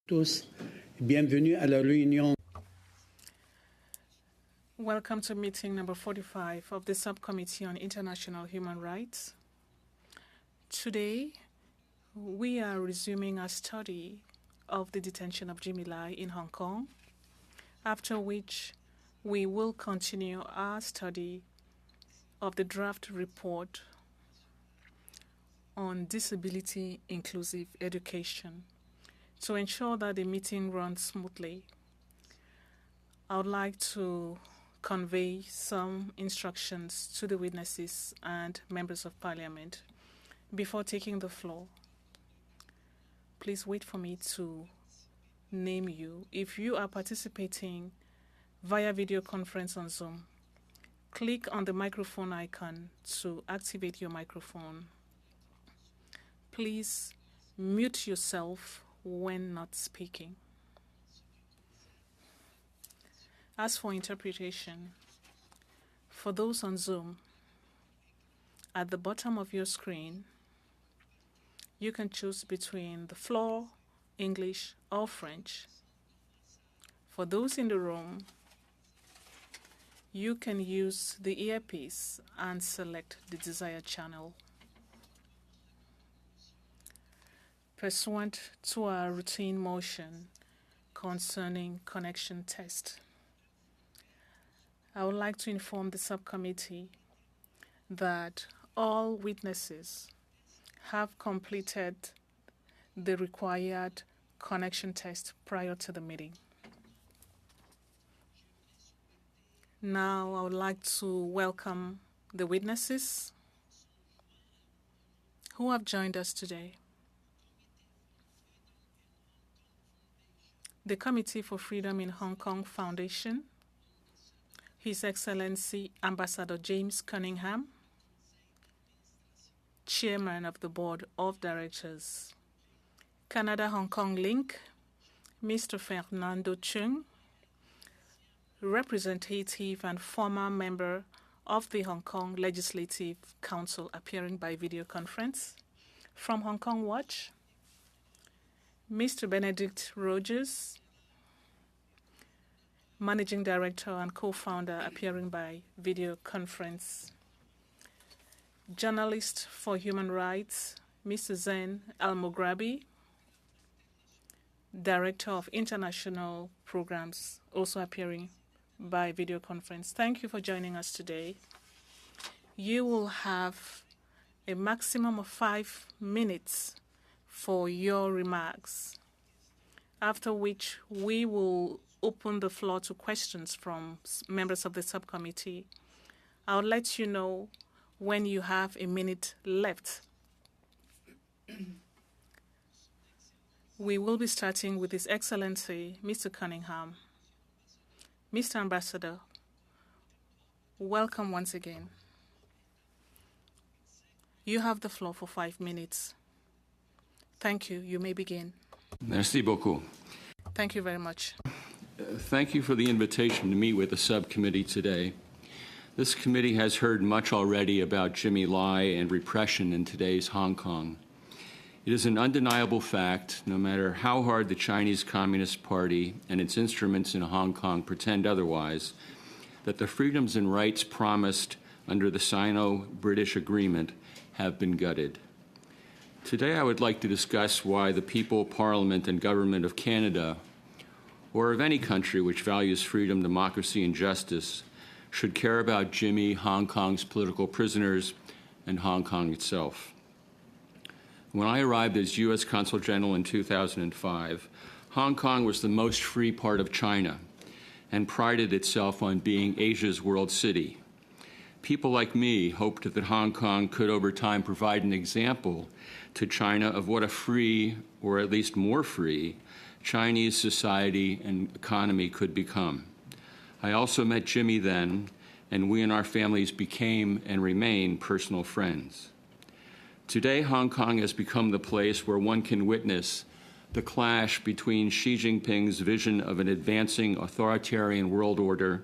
tous. Bienvenue à la réunion. Welcome to meeting number 45 of the Subcommittee on International Human Rights. Today, we are resuming our study of the detention of Jimmy Lai in Hong Kong, after which we will continue our study of the draft report on disability inclusive education. To ensure that the meeting runs smoothly, I would like to convey some instructions to the witnesses and members of parliament before taking the floor. Please wait for me to name you. If you are participating via video conference on Zoom, click on the microphone icon to activate your microphone. Please mute yourself when not speaking. As for interpretation, for those on Zoom, at the bottom of your screen, you can choose between the floor, English, or French. For those in the room, you can use the earpiece and select the desired channel. Pursuant to our routine motion concerning connection test, I would like to inform the subcommittee that all witnesses have completed the required connection test prior to the meeting. Now I would like to welcome the witnesses who have joined us today. The Committee for Freedom in Hong Kong Foundation, His Excellency Ambassador James Cunningham, Chairman of the Board of Directors. Canada-Hong Kong Link, Mr. Fernando Cheung, representative and former member of the Hong Kong Legislative Council appearing by video conference. From Hong Kong Watch, Mr. Benedict Rogers, Managing Director and Co-founder appearing by video conference. Journalist for Human Rights, Mr. Zen Al-Mughrabi, Director of International Programs, also appearing by video conference. Thank you for joining us today. You will have a maximum of 5 minutes for your remarks, after which we will open the floor to questions from members of the subcommittee. I'll let you know when you have a minute left. We will be starting with His Excellency, Mr. Cunningham. Mr. Ambassador, welcome once again. You have the floor for 5 minutes. Thank you. You may begin. Merci beaucoup. Thank you very much. Thank you for the invitation to meet with the subcommittee today. This committee has heard much already about Jimmy Lai and repression in today's Hong Kong. It is an undeniable fact, no matter how hard the Chinese Communist Party and its instruments in Hong Kong pretend otherwise, that the freedoms and rights promised under the Sino-British Agreement have been gutted. Today I would like to discuss why the people, Parliament, and Government of Canada, or of any country which values freedom, democracy, and justice, should care about Jimmy, Hong Kong's political prisoners, and Hong Kong itself. When I arrived as U.S. Consul General in 2005, Hong Kong was the most free part of China and prided itself on being Asia's world city. People like me hoped that Hong Kong could over time provide an example to China of what a free, or at least more free, Chinese society and economy could become. I also met Jimmy then, and we and our families became and remain personal friends. Today, Hong Kong has become the place where one can witness the clash between Xi Jinping's vision of an advancing authoritarian world order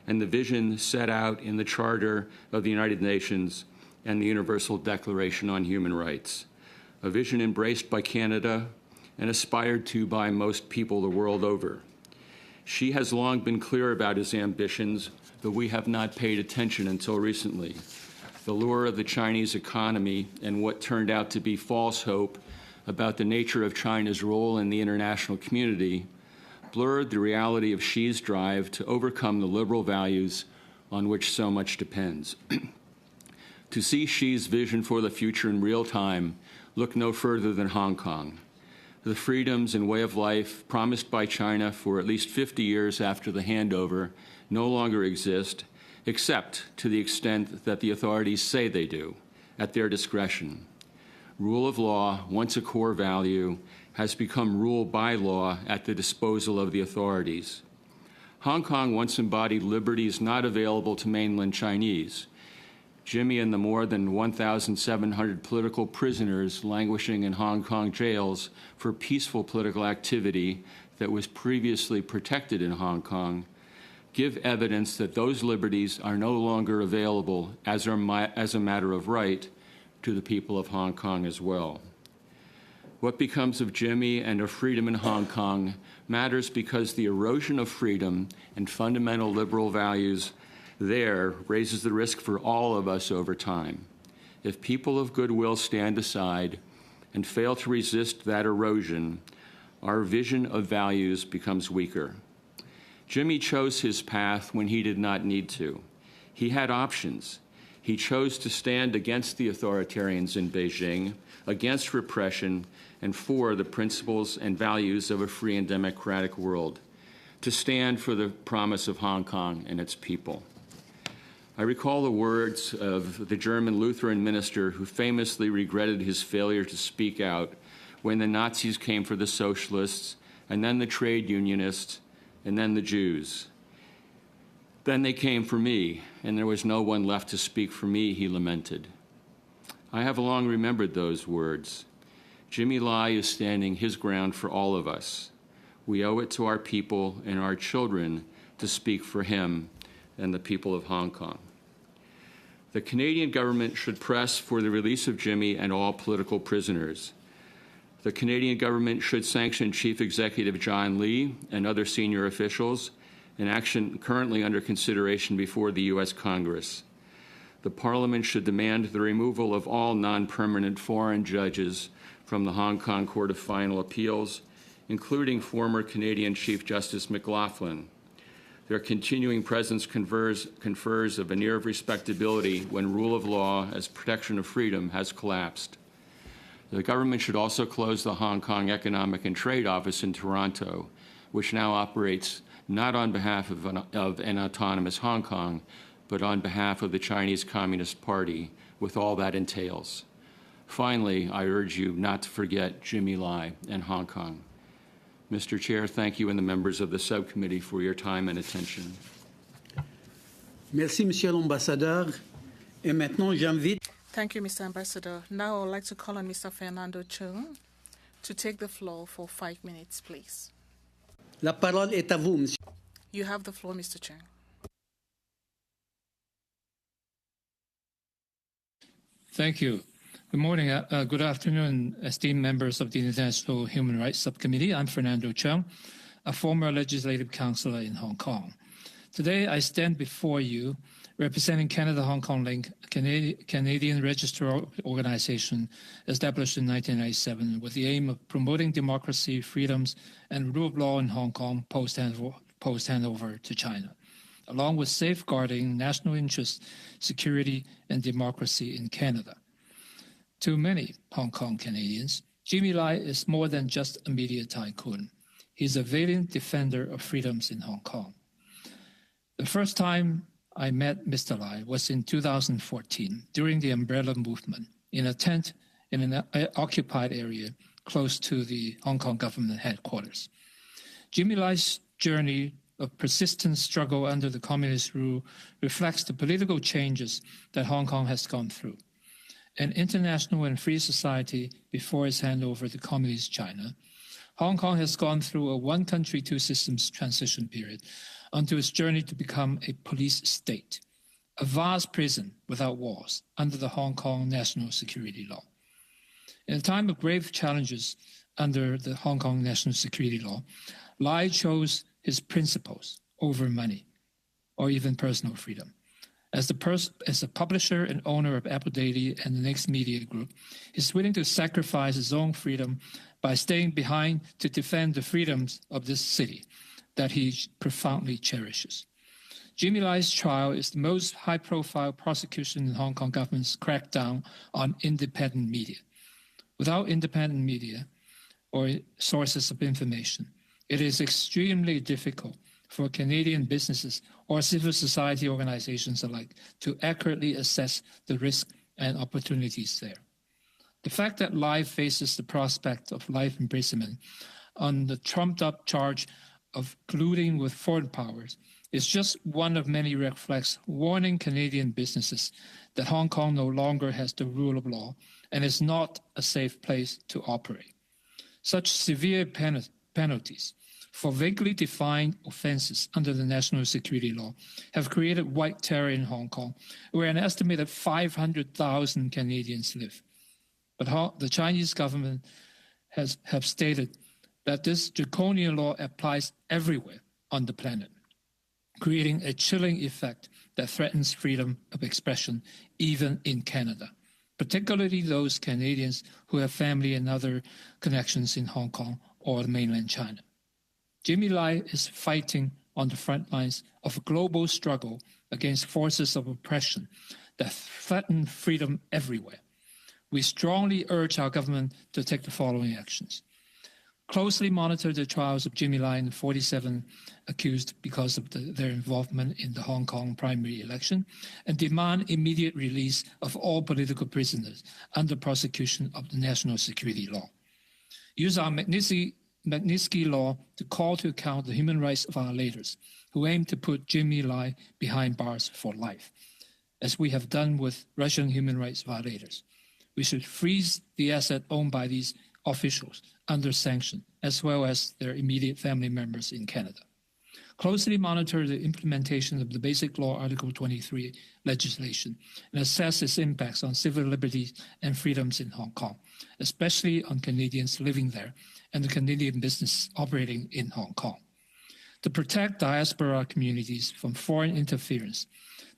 and the vision set out in the Charter of the United Nations and the Universal Declaration on Human Rights, a vision embraced by Canada, and aspired to by most people the world over. Xi has long been clear about his ambitions, though we have not paid attention until recently. The lure of the Chinese economy and what turned out to be false hope about the nature of China's role in the international community blurred the reality of Xi's drive to overcome the liberal values on which so much depends. To see Xi's vision for the future in real time, look no further than Hong Kong. The freedoms and way of life promised by China for at least 50 years after the handover no longer exist, except to the extent that the authorities say they do, at their discretion. Rule of law, once a core value, has become rule by law at the disposal of the authorities. Hong Kong once embodied liberties not available to mainland Chinese. Jimmy and the more than 1,700 political prisoners languishing in Hong Kong jails for peaceful political activity that was previously protected in Hong Kong give evidence that those liberties are no longer available as a matter of right to the people of Hong Kong as well. What becomes of Jimmy and of freedom in Hong Kong matters because the erosion of freedom and fundamental liberal values there raises the risk for all of us over time. If people of goodwill stand aside and fail to resist that erosion, our vision of values becomes weaker. Jimmy chose his path when he did not need to. He had options. He chose to stand against the authoritarians in Beijing, against repression, and for the principles and values of a free and democratic world, to stand for the promise of Hong Kong and its people. I recall the words of the German Lutheran minister who famously regretted his failure to speak out when the Nazis came for the socialists, and then the trade unionists, and then the Jews. Then they came for me, and there was no one left to speak for me, he lamented. I have long remembered those words. Jimmy Lai is standing his ground for all of us. We owe it to our people and our children to speak for him and the people of Hong Kong. The Canadian government should press for the release of Jimmy and all political prisoners. The Canadian government should sanction Chief Executive John Lee and other senior officials, an action currently under consideration before the U.S. Congress. The Parliament should demand the removal of all non-permanent foreign judges from the Hong Kong Court of Final Appeals, including former Canadian Chief Justice McLaughlin. Their continuing presence confers a veneer of respectability when rule of law as protection of freedom has collapsed. The government should also close the Hong Kong Economic and Trade Office in Toronto, which now operates not on behalf of an autonomous Hong Kong, but on behalf of the Chinese Communist Party, with all that entails. Finally, I urge you not to forget Jimmy Lai and Hong Kong. Mr. Chair, thank you and the members of the subcommittee for your time and attention. Merci, Monsieur l'Ambassadeur. Et maintenant, j'invite... Thank you, Mr. Ambassador. Now I would like to call on Mr. Fernando Cheung to take the floor for 5 minutes, please. La parole est à vous, Monsieur. You have the floor, Mr. Cheung. Thank you. Good morning, good afternoon, esteemed members of the International Human Rights Subcommittee. I'm Fernando Cheung, a former legislative councillor in Hong Kong. Today, I stand before you representing Canada-Hong Kong Link, a Canadian registrar organization established in 1997 with the aim of promoting democracy, freedoms, and rule of law in Hong Kong post-handover to China, along with safeguarding national interests, security, and democracy in Canada. To many Hong Kong Canadians, Jimmy Lai is more than just a media tycoon. He's a valiant defender of freedoms in Hong Kong. The first time I met Mr. Lai was in 2014 during the Umbrella Movement in a tent in an occupied area close to the Hong Kong government headquarters. Jimmy Lai's journey of persistent struggle under the communist rule reflects the political changes that Hong Kong has gone through. An international and free society before its handover to communist China, Hong Kong has gone through a one country, two systems transition period until its journey to become a police state, a vast prison without walls under the Hong Kong national security law. In a time of grave challenges, under the Hong Kong national security law, Lai chose his principles over money or even personal freedom. As a publisher and owner of Apple Daily and the Next Media Group, he's willing to sacrifice his own freedom by staying behind to defend the freedoms of this city that he profoundly cherishes. Jimmy Lai's trial is the most high-profile prosecution in Hong Kong government's crackdown on independent media. Without independent media or sources of information, it is extremely difficult for Canadian businesses or civil society organizations alike to accurately assess the risks and opportunities there. The fact that Lai faces the prospect of life imprisonment on the trumped-up charge of colluding with foreign powers is just one of many red flags warning Canadian businesses that Hong Kong no longer has the rule of law and is not a safe place to operate. Such severe penalties for vaguely defined offenses under the national security law have created white terror in Hong Kong, where an estimated 500,000 Canadians live. But the Chinese government have stated that this draconian law applies everywhere on the planet, creating a chilling effect that threatens freedom of expression even in Canada, particularly those Canadians who have family and other connections in Hong Kong or mainland China. Jimmy Lai is fighting on the front lines of a global struggle against forces of oppression that threaten freedom everywhere. We strongly urge our government to take the following actions. Closely monitor the trials of Jimmy Lai and the 47 accused because of their involvement in the Hong Kong primary election, and demand immediate release of all political prisoners under prosecution of the national security law. Use our Magnitsky Law to call to account the human rights violators who aim to put Jimmy Lai behind bars for life, as we have done with Russian human rights violators. We should freeze the asset owned by these officials under sanction, as well as their immediate family members in Canada. Closely monitor the implementation of the Basic Law Article 23 legislation and assess its impacts on civil liberties and freedoms in Hong Kong, especially on Canadians living there and the Canadian business operating in Hong Kong. To protect diaspora communities from foreign interference,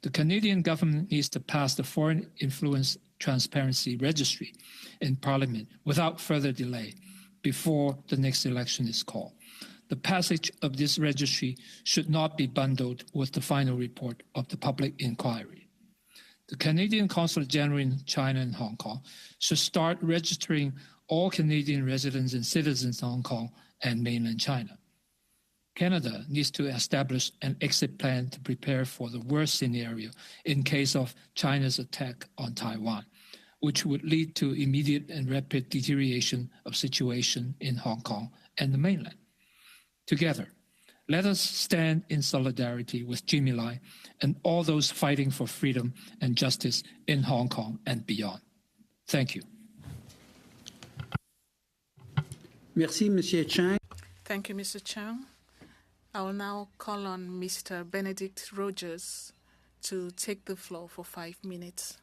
the Canadian government needs to pass the Foreign Influence Transparency Registry in Parliament without further delay before the next election is called. The passage of this registry should not be bundled with the final report of the public inquiry. The Canadian Consulate General in China and Hong Kong should start registering all Canadian residents and citizens in Hong Kong and mainland China. Canada needs to establish an exit plan to prepare for the worst scenario in case of China's attack on Taiwan, which would lead to immediate and rapid deterioration of situation in Hong Kong and the mainland. Together, let us stand in solidarity with Jimmy Lai and all those fighting for freedom and justice in Hong Kong and beyond. Thank you. Merci, Monsieur Chang. Thank you, Mr. Chang. I will now call on Mr. Benedict Rogers to take the floor for 5 minutes.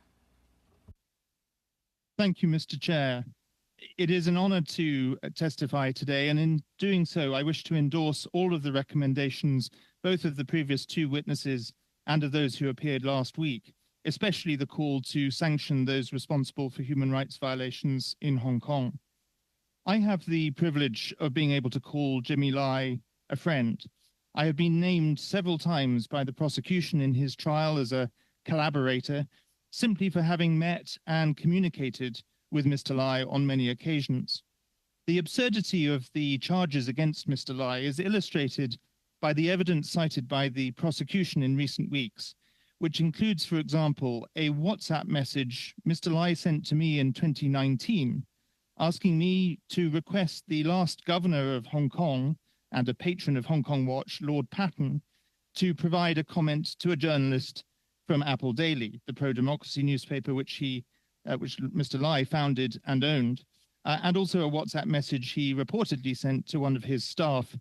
Thank you, Mr. Chair. It is an honor to testify today, and in doing so, I wish to endorse all of the recommendations, both of the previous two witnesses and of those who appeared last week, especially the call to sanction those responsible for human rights violations in Hong Kong. I have the privilege of being able to call Jimmy Lai a friend. I have been named several times by the prosecution in his trial as a collaborator, simply for having met and communicated with Mr. Lai on many occasions. The absurdity of the charges against Mr. Lai is illustrated by the evidence cited by the prosecution in recent weeks, which includes, for example, a WhatsApp message Mr. Lai sent to me in 2019, asking me to request the last governor of Hong Kong and a patron of Hong Kong Watch, Lord Patton, to provide a comment to a journalist from Apple Daily, the pro-democracy newspaper which Mr. Lai founded and owned, and also a WhatsApp message he reportedly sent to one of his staff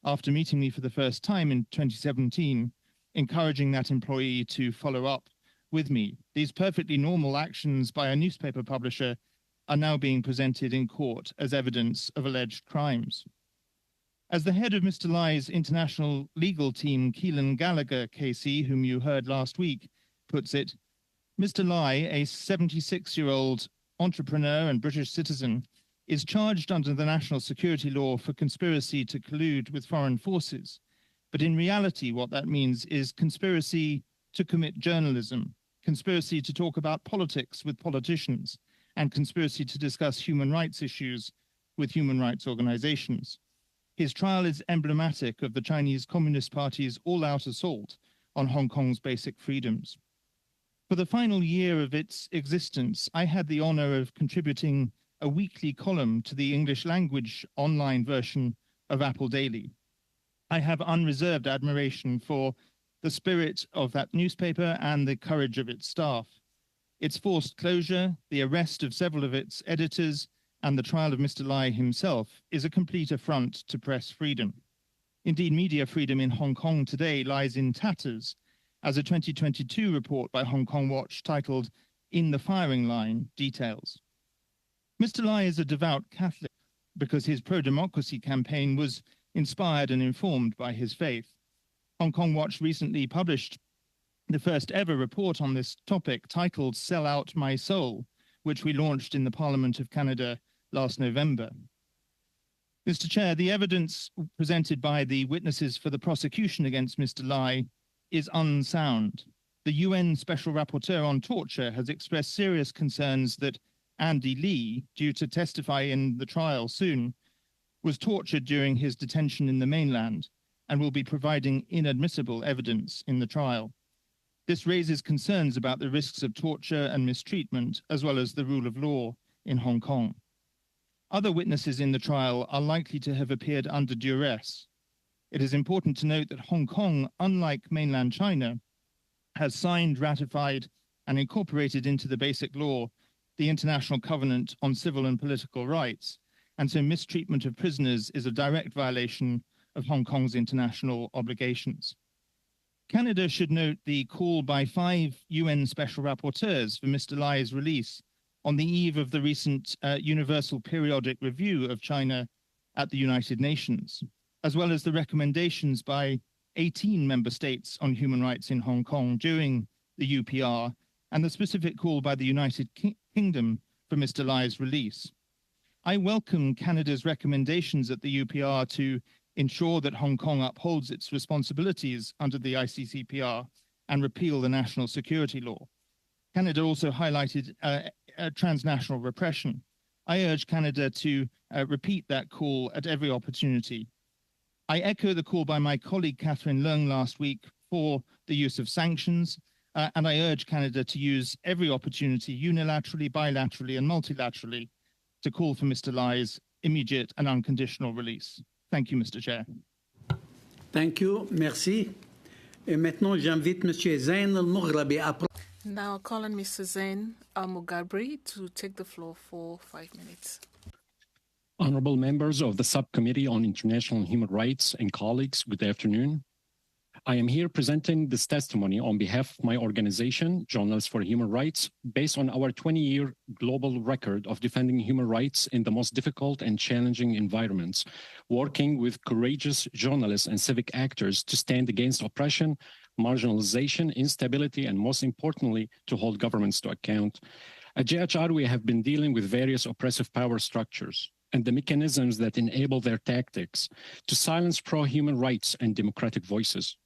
after meeting me for the first time in 2017, encouraging that employee to follow up with me. These perfectly normal actions by a newspaper publisher are now being presented in court as evidence of alleged crimes. As the head of Mr. Lai's international legal team, Keelan Gallagher, KC, whom you heard last week, puts it, Mr. Lai, a 76-year-old entrepreneur and British citizen, is charged under the national security law for conspiracy to collude with foreign forces. But in reality, what that means is conspiracy to commit journalism, conspiracy to talk about politics with politicians, and conspiracy to discuss human rights issues with human rights organizations. His trial is emblematic of the Chinese Communist Party's all-out assault on Hong Kong's basic freedoms. For the final year of its existence, I had the honor of contributing a weekly column to the English language online version of Apple Daily. I have unreserved admiration for the spirit of that newspaper and the courage of its staff. Its forced closure, the arrest of several of its editors, and the trial of Mr. Lai himself is a complete affront to press freedom. Indeed, media freedom in Hong Kong today lies in tatters, as a 2022 report by Hong Kong Watch titled In the Firing Line details. Mr. Lai is a devout Catholic because his pro-democracy campaign was inspired and informed by his faith. Hong Kong Watch recently published the first ever report on this topic titled Sell Out My Soul, which we launched in the Parliament of Canada last November. Mr. Chair, the evidence presented by the witnesses for the prosecution against Mr. Lai is unsound. The UN Special Rapporteur on Torture has expressed serious concerns that Andy Lee, due to testify in the trial soon, was tortured during his detention in the mainland and will be providing inadmissible evidence in the trial. This raises concerns about the risks of torture and mistreatment, as well as the rule of law in Hong Kong. Other witnesses in the trial are likely to have appeared under duress. It is important to note that Hong Kong, unlike mainland China, has signed, ratified, and incorporated into the basic law the International Covenant on Civil and Political Rights, and so mistreatment of prisoners is a direct violation of Hong Kong's international obligations. Canada should note the call by 5 UN Special Rapporteurs for Mr. Lai's release on the eve of the recent Universal Periodic Review of China at the United Nations, as well as the recommendations by 18 member states on human rights in Hong Kong during the UPR, and the specific call by the United Kingdom for Mr. Lai's release. I welcome Canada's recommendations at the UPR to ensure that Hong Kong upholds its responsibilities under the ICCPR and repeal the national security law. Canada also highlighted transnational repression. I urge Canada to repeat that call at every opportunity. I echo the call by my colleague Catherine Leung last week for the use of sanctions, and I urge Canada to use every opportunity unilaterally, bilaterally, and multilaterally to call for Mr. Lai's immediate and unconditional release. Thank you, Mr. Chair. Thank you. Merci. Et maintenant, j'invite M. Zain Al-Mughrabi à... Now calling Mr. Zain Al-Mughrabi to take the floor for 5 minutes. Honorable members of the Subcommittee on International Human Rights and colleagues, good afternoon. I am here presenting this testimony on behalf of my organization, Journalists for Human Rights, based on our 20-year global record of defending human rights in the most difficult and challenging environments, working with courageous journalists and civic actors to stand against oppression, marginalization, instability, and most importantly, to hold governments to account. At JHR, we have been dealing with various oppressive power structures and the mechanisms that enable their tactics to silence pro-human rights and democratic voices.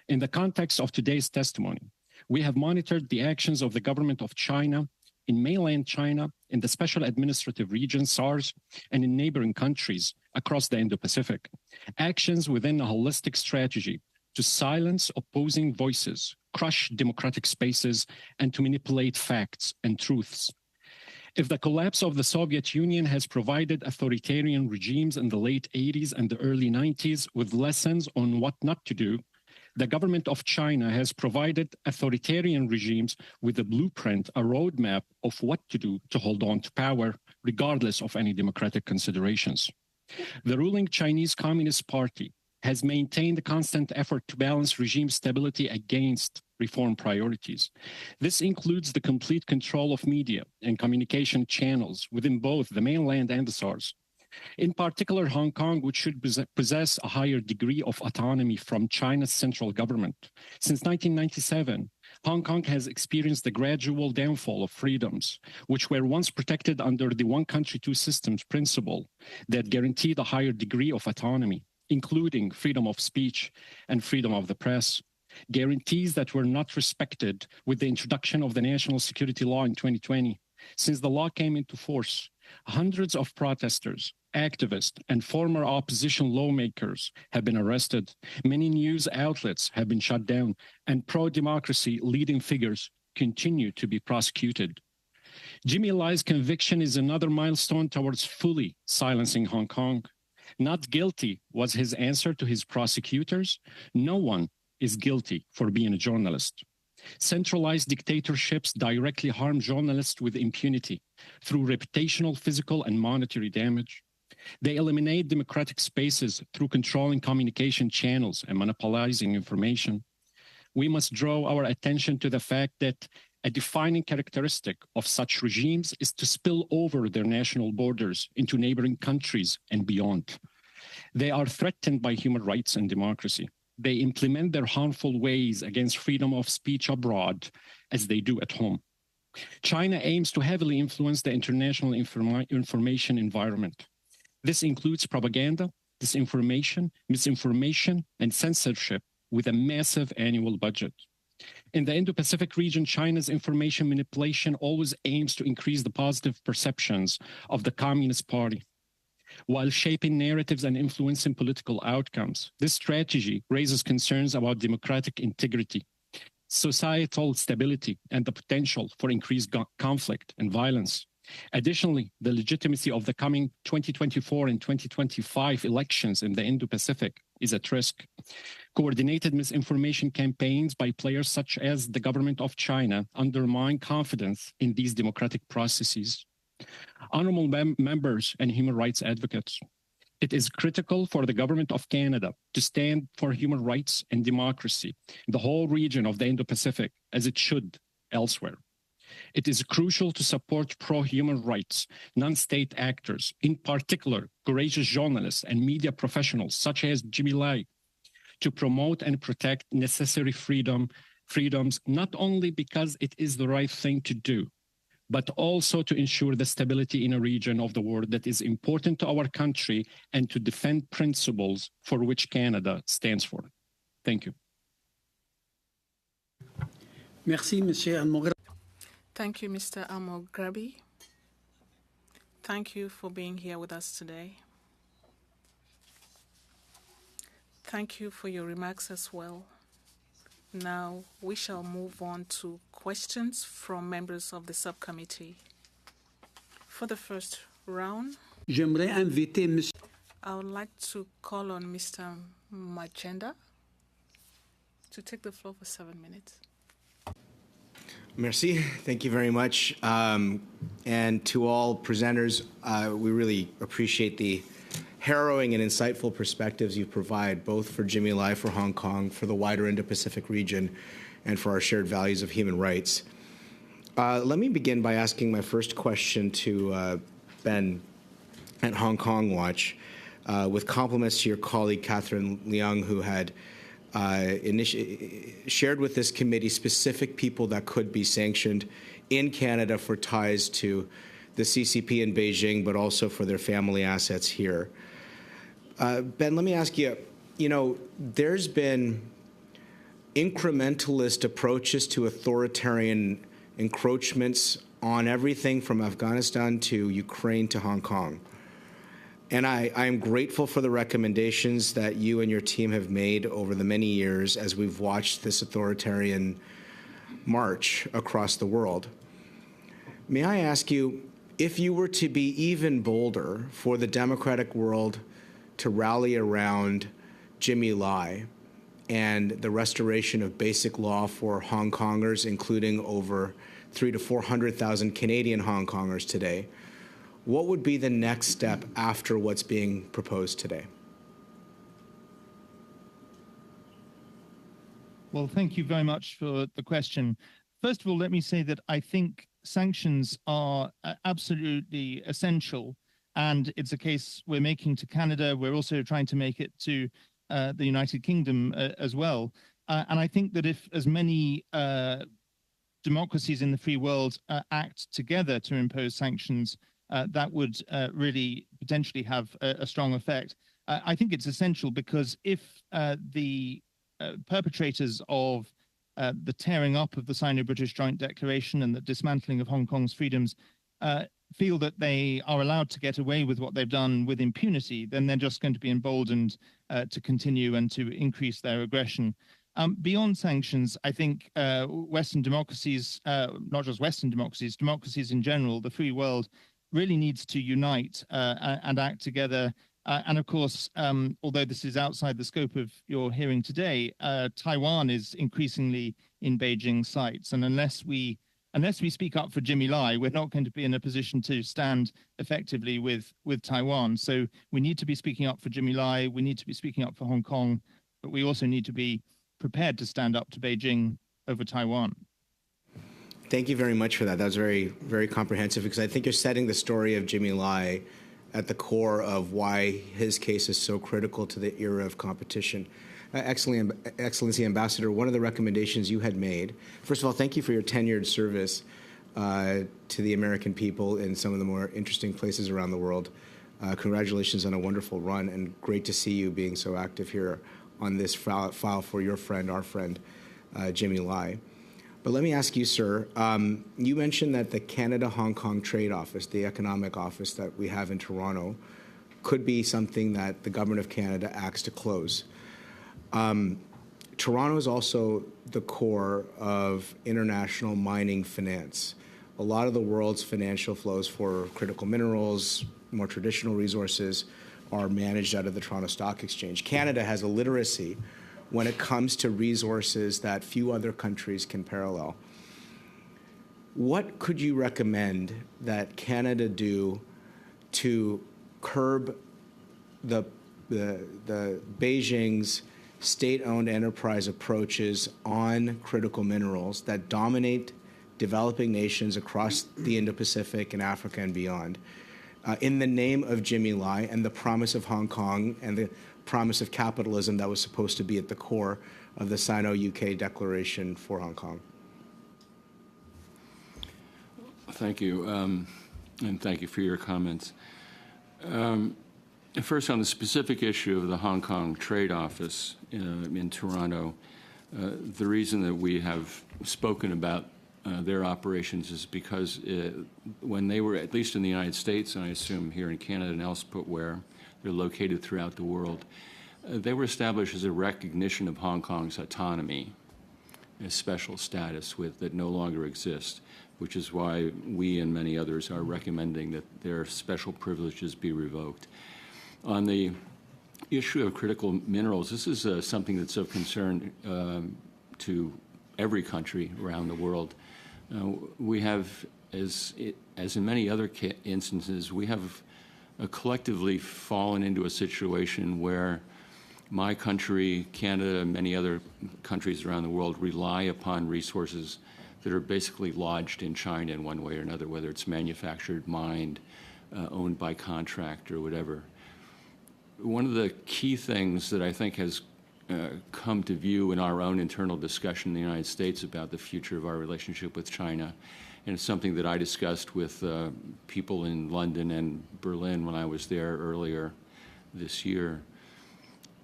In the context of today's testimony, we have monitored the actions of the government of China in mainland China, in the Special Administrative Region, SARS, and in neighboring countries across the Indo-Pacific. Actions within a holistic strategy to silence opposing voices, crush democratic spaces, and to manipulate facts and truths. If the collapse of the Soviet Union has provided authoritarian regimes in the late 80s and the early 90s with lessons on what not to do, the government of China has provided authoritarian regimes with a blueprint, a roadmap of what to do to hold on to power, regardless of any democratic considerations. The ruling Chinese Communist Party has maintained a constant effort to balance regime stability against reform priorities. This includes the complete control of media and communication channels within both the mainland and the SARS. In particular, Hong Kong, which should possess a higher degree of autonomy from China's central government. Since 1997, Hong Kong has experienced the gradual downfall of freedoms, which were once protected under the one country, two systems principle that guaranteed a higher degree of autonomy, including freedom of speech and freedom of the press, guarantees that were not respected with the introduction of the National Security Law in 2020. Since the law came into force, hundreds of protesters, activists, and former opposition lawmakers have been arrested. Many news outlets have been shut down, and pro-democracy leading figures continue to be prosecuted. Jimmy Lai's conviction is another milestone towards fully silencing Hong Kong. Not guilty was his answer to his prosecutors. No one is guilty for being a journalist. Centralized dictatorships directly harm journalists with impunity through reputational, physical, and monetary damage. They eliminate democratic spaces through controlling communication channels and monopolizing information. We must draw our attention to the fact that a defining characteristic of such regimes is to spill over their national borders into neighboring countries and beyond. They are threatened by human rights and democracy. They implement their harmful ways against freedom of speech abroad as they do at home. China aims to heavily influence the international information environment. This includes propaganda, disinformation, misinformation, and censorship with a massive annual budget. In the Indo-Pacific region, China's information manipulation always aims to increase the positive perceptions of the Communist Party, while shaping narratives and influencing political outcomes. This strategy raises concerns about democratic integrity, societal stability, and the potential for increased conflict and violence. Additionally, the legitimacy of the coming 2024 and 2025 elections in the Indo-Pacific is at risk. Coordinated misinformation campaigns by players such as the government of China undermine confidence in these democratic processes. Honorable members and human rights advocates, it is critical for the government of Canada to stand for human rights and democracy in the whole region of the Indo-Pacific, as it should elsewhere. It is crucial to support pro-human rights, non-state actors, in particular courageous journalists and media professionals such as Jimmy Lai, to promote and protect necessary freedoms, not only because it is the right thing to do, but also to ensure the stability in a region of the world that is important to our country and to defend principles for which Canada stands for. Thank you. Merci, Monsieur Almograbi. Thank you, Mr. Almograbi. Thank you for being here with us today. Thank you for your remarks as well. Now we shall move on to questions from members of the subcommittee. For the first round, J'aimerais inviter Monsieur. I would like to call on Mr. Majenda to take the floor for 7 minutes. Merci. Thank you very much. And to all presenters, we really appreciate the harrowing and insightful perspectives you provide, both for Jimmy Lai, for Hong Kong, for the wider Indo-Pacific region, and for our shared values of human rights. Let me begin by asking my first question to Ben at Hong Kong Watch, with compliments to your colleague Catherine Leung, who had shared with this committee specific people that could be sanctioned in Canada for ties to the CCP in Beijing, but also for their family assets here. Ben, let me ask you, there's been incrementalist approaches to authoritarian encroachments on everything from Afghanistan to Ukraine to Hong Kong. And I am grateful for the recommendations that you and your team have made over the many years as we've watched this authoritarian march across the world. May I ask you, if you were to be even bolder for the democratic world to rally around Jimmy Lai and the restoration of basic law for Hong Kongers, including over 300,000 to 400,000 Canadian Hong Kongers today, what would be the next step after what's being proposed today? Well, thank you very much for the question. First of all, let me say that I think sanctions are absolutely essential, and it's a case we're making to Canada. We're also trying to make it to the United Kingdom as well. And I think that if as many democracies in the free world act together to impose sanctions, that would really potentially have a strong effect. I think it's essential because if the perpetrators of the tearing up of the Sino-British Joint Declaration and the dismantling of Hong Kong's freedoms feel that they are allowed to get away with what they've done with impunity, then they're just going to be emboldened to continue and to increase their aggression. Beyond sanctions, I think Western democracies, not just Western democracies, democracies in general, the free world, really needs to unite and act together. And of course, although this is outside the scope of your hearing today, Taiwan is increasingly in Beijing's sights. And unless we speak up for Jimmy Lai, we're not going to be in a position to stand effectively with Taiwan. So we need to be speaking up for Jimmy Lai. We need to be speaking up for Hong Kong, but we also need to be prepared to stand up to Beijing over Taiwan. Thank you very much for that. That was very, very comprehensive, because I think you're setting the story of Jimmy Lai at the core of why his case is so critical to the era of competition. Excellency Ambassador, one of the recommendations you had made, first of all, thank you for your tenured service to the American people in some of the more interesting places around the world. Congratulations on a wonderful run, and great to see you being so active here on this file for your friend, our friend, Jimmy Lai. But let me ask you, sir, you mentioned that the Canada-Hong Kong Trade Office, the economic office that we have in Toronto, could be something that the government of Canada acts to close. Toronto is also the core of international mining finance. A lot of the world's financial flows for critical minerals, more traditional resources, are managed out of the Toronto Stock Exchange. Canada has a literacy when it comes to resources that few other countries can parallel. What could you recommend that Canada do to curb the Beijing's state-owned enterprise approaches on critical minerals that dominate developing nations across the Indo-Pacific and Africa and beyond, in the name of Jimmy Lai and the promise of Hong Kong and the promise of capitalism that was supposed to be at the core of the Sino-UK Declaration for Hong Kong? Thank you, and thank you for your comments. First, on the specific issue of the Hong Kong Trade Office in Toronto, the reason that we have spoken about their operations is because when they were, at least in the United States, and I assume here in Canada and elsewhere, they're located throughout the world, they were established as a recognition of Hong Kong's autonomy, a special status that no longer exists, which is why we and many others are recommending that their special privileges be revoked. On the issue of critical minerals, this is something that's of concern to every country around the world. We have, as in many other instances, we have collectively fallen into a situation where my country, Canada, and many other countries around the world rely upon resources that are basically lodged in China in one way or another, whether it's manufactured, mined, owned by contract, or whatever. One of the key things that I think has come to view in our own internal discussion in the United States about the future of our relationship with China, and it's something that I discussed with people in London and Berlin when I was there earlier this year,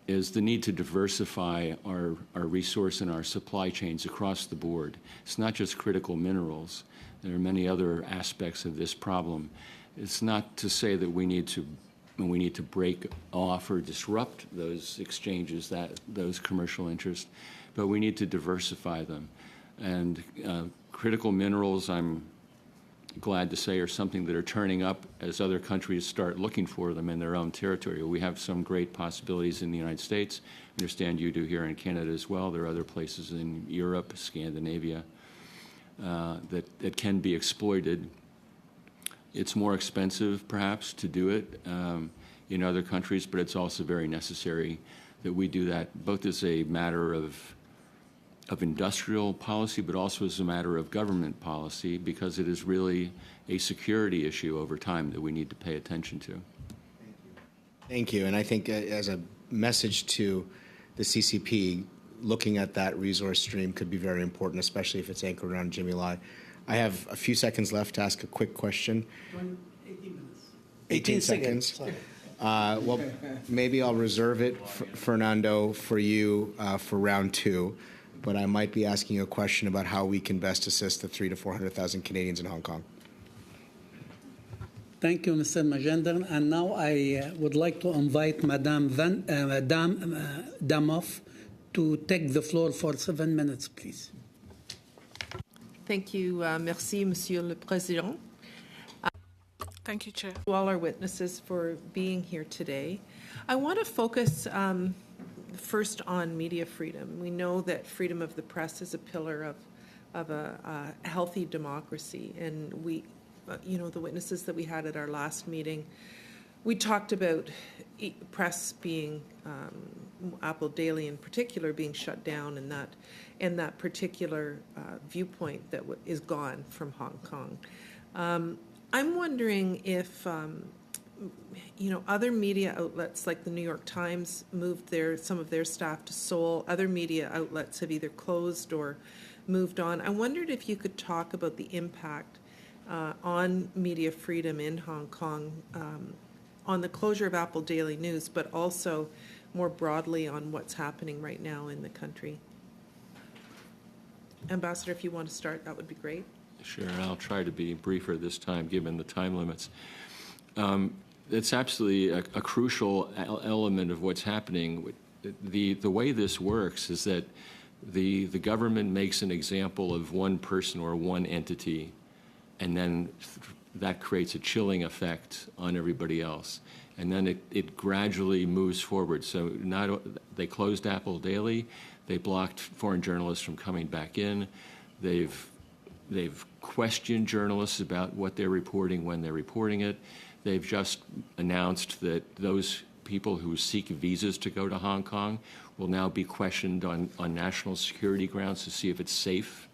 is the need to diversify our resource and our supply chains across the board. It's not just critical minerals. There are many other aspects of this problem. It's not to say that we need to break off or disrupt those exchanges, those commercial interests, but we need to diversify them. And critical minerals, I'm glad to say, are something that are turning up as other countries start looking for them in their own territory. We have some great possibilities in the United States. I understand you do here in Canada as well. There are other places in Europe, Scandinavia, that can be exploited. It's more expensive, perhaps, to do it in other countries, but it's also very necessary that we do that, both as a matter of of industrial policy, but also as a matter of government policy, because it is really a security issue over time that we need to pay attention to. Thank you. And I think as a message to the CCP, looking at that resource stream could be very important, especially if it's anchored around Jimmy Lai. I have a few seconds left to ask a quick question. 18 minutes. 18 seconds. Well, maybe I'll reserve it, Fernando, for you for round two. But I might be asking you a question about how we can best assist the 300,000 to 400,000 Canadians in Hong Kong. Thank you, Mr. Majender. And now I would like to invite Madame Damoff to take the floor for 7 minutes, please. Thank you. Merci, Monsieur le Président. Thank you, Chair. To all our witnesses for being here today. I want to focus first on media freedom. We know that freedom of the press is a pillar of a healthy democracy, and we, the witnesses that we had at our last meeting, we talked about press being, Apple Daily in particular, being shut down, and that particular viewpoint that is gone from Hong Kong. I'm wondering if, other media outlets like the New York Times moved some of their staff to Seoul. Other media outlets have either closed or moved on. I wondered if you could talk about the impact on media freedom in Hong Kong, on the closure of Apple Daily News, but also more broadly on what's happening right now in the country. Ambassador, if you want to start, that would be great. Sure, I'll try to be briefer this time, given the time limits. It's absolutely a crucial element of what's happening. The way this works is that the government makes an example of one person or one entity, and then that creates a chilling effect on everybody else. And then it gradually moves forward. So they closed Apple Daily, they blocked foreign journalists from coming back in, they've questioned journalists about what they're reporting when they're reporting it. They've just announced that those people who seek visas to go to Hong Kong will now be questioned on national security grounds to see if it's safe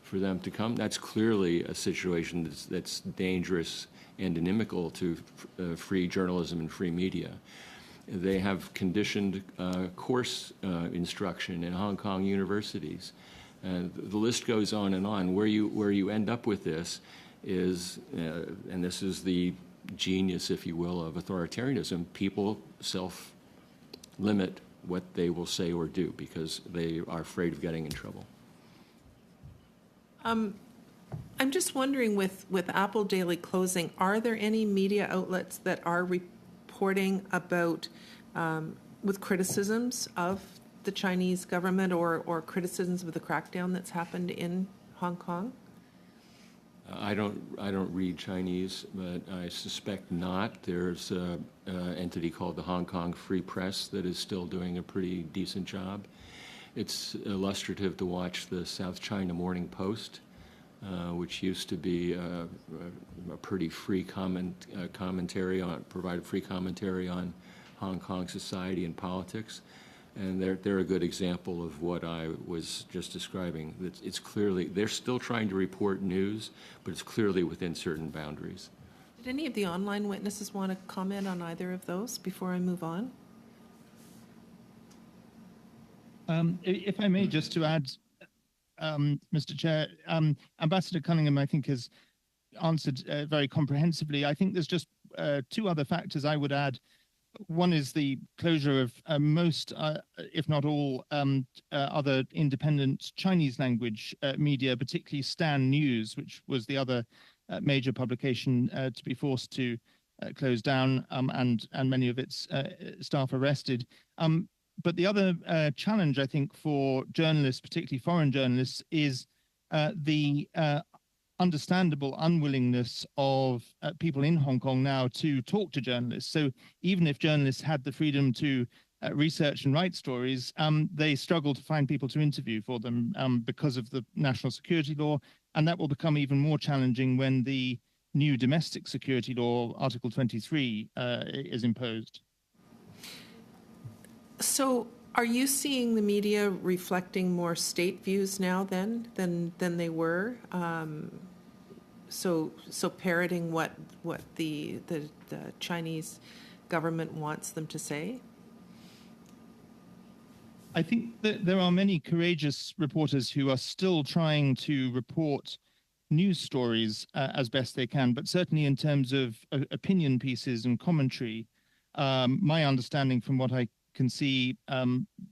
for them to come. That's clearly a situation that's dangerous and inimical to free journalism and free media. They have conditioned course instruction in Hong Kong universities. The list goes on and on. Where you end up with this is, and this is the genius, if you will, of authoritarianism, people self-limit what they will say or do because they are afraid of getting in trouble. I'm just wondering, with Apple Daily closing, are there any media outlets that are reporting about, with criticisms of the Chinese government or criticisms of the crackdown that's happened in Hong Kong? I don't read Chinese, but I suspect not. There's an entity called the Hong Kong Free Press that is still doing a pretty decent job. It's illustrative to watch the South China Morning Post, which used to be a pretty free commentary provide free commentary on Hong Kong society and politics. And they're a good example of what I was just describing. It's clearly, they're still trying to report news, but it's clearly within certain boundaries. Did any of the online witnesses want to comment on either of those before I move on? If I may, just to add, Mr. Chair, Ambassador Cunningham, I think, has answered very comprehensively. I think there's just two other factors I would add. One is the closure of most, if not all, other independent Chinese language media, particularly Stan News, which was the other major publication to be forced to close down, and many of its staff arrested. But the other challenge, I think, for journalists, particularly foreign journalists, is the understandable unwillingness of people in Hong Kong now to talk to journalists. So even if journalists had the freedom to research and write stories, they struggle to find people to interview for them because of the national security law. And that will become even more challenging when the new domestic security law, Article 23, is imposed. So Are you seeing the media reflecting more state views now then than they were? So parroting what the Chinese government wants them to say? I think that there are many courageous reporters who are still trying to report news stories as best they can, but certainly in terms of opinion pieces and commentary, my understanding from what I can see,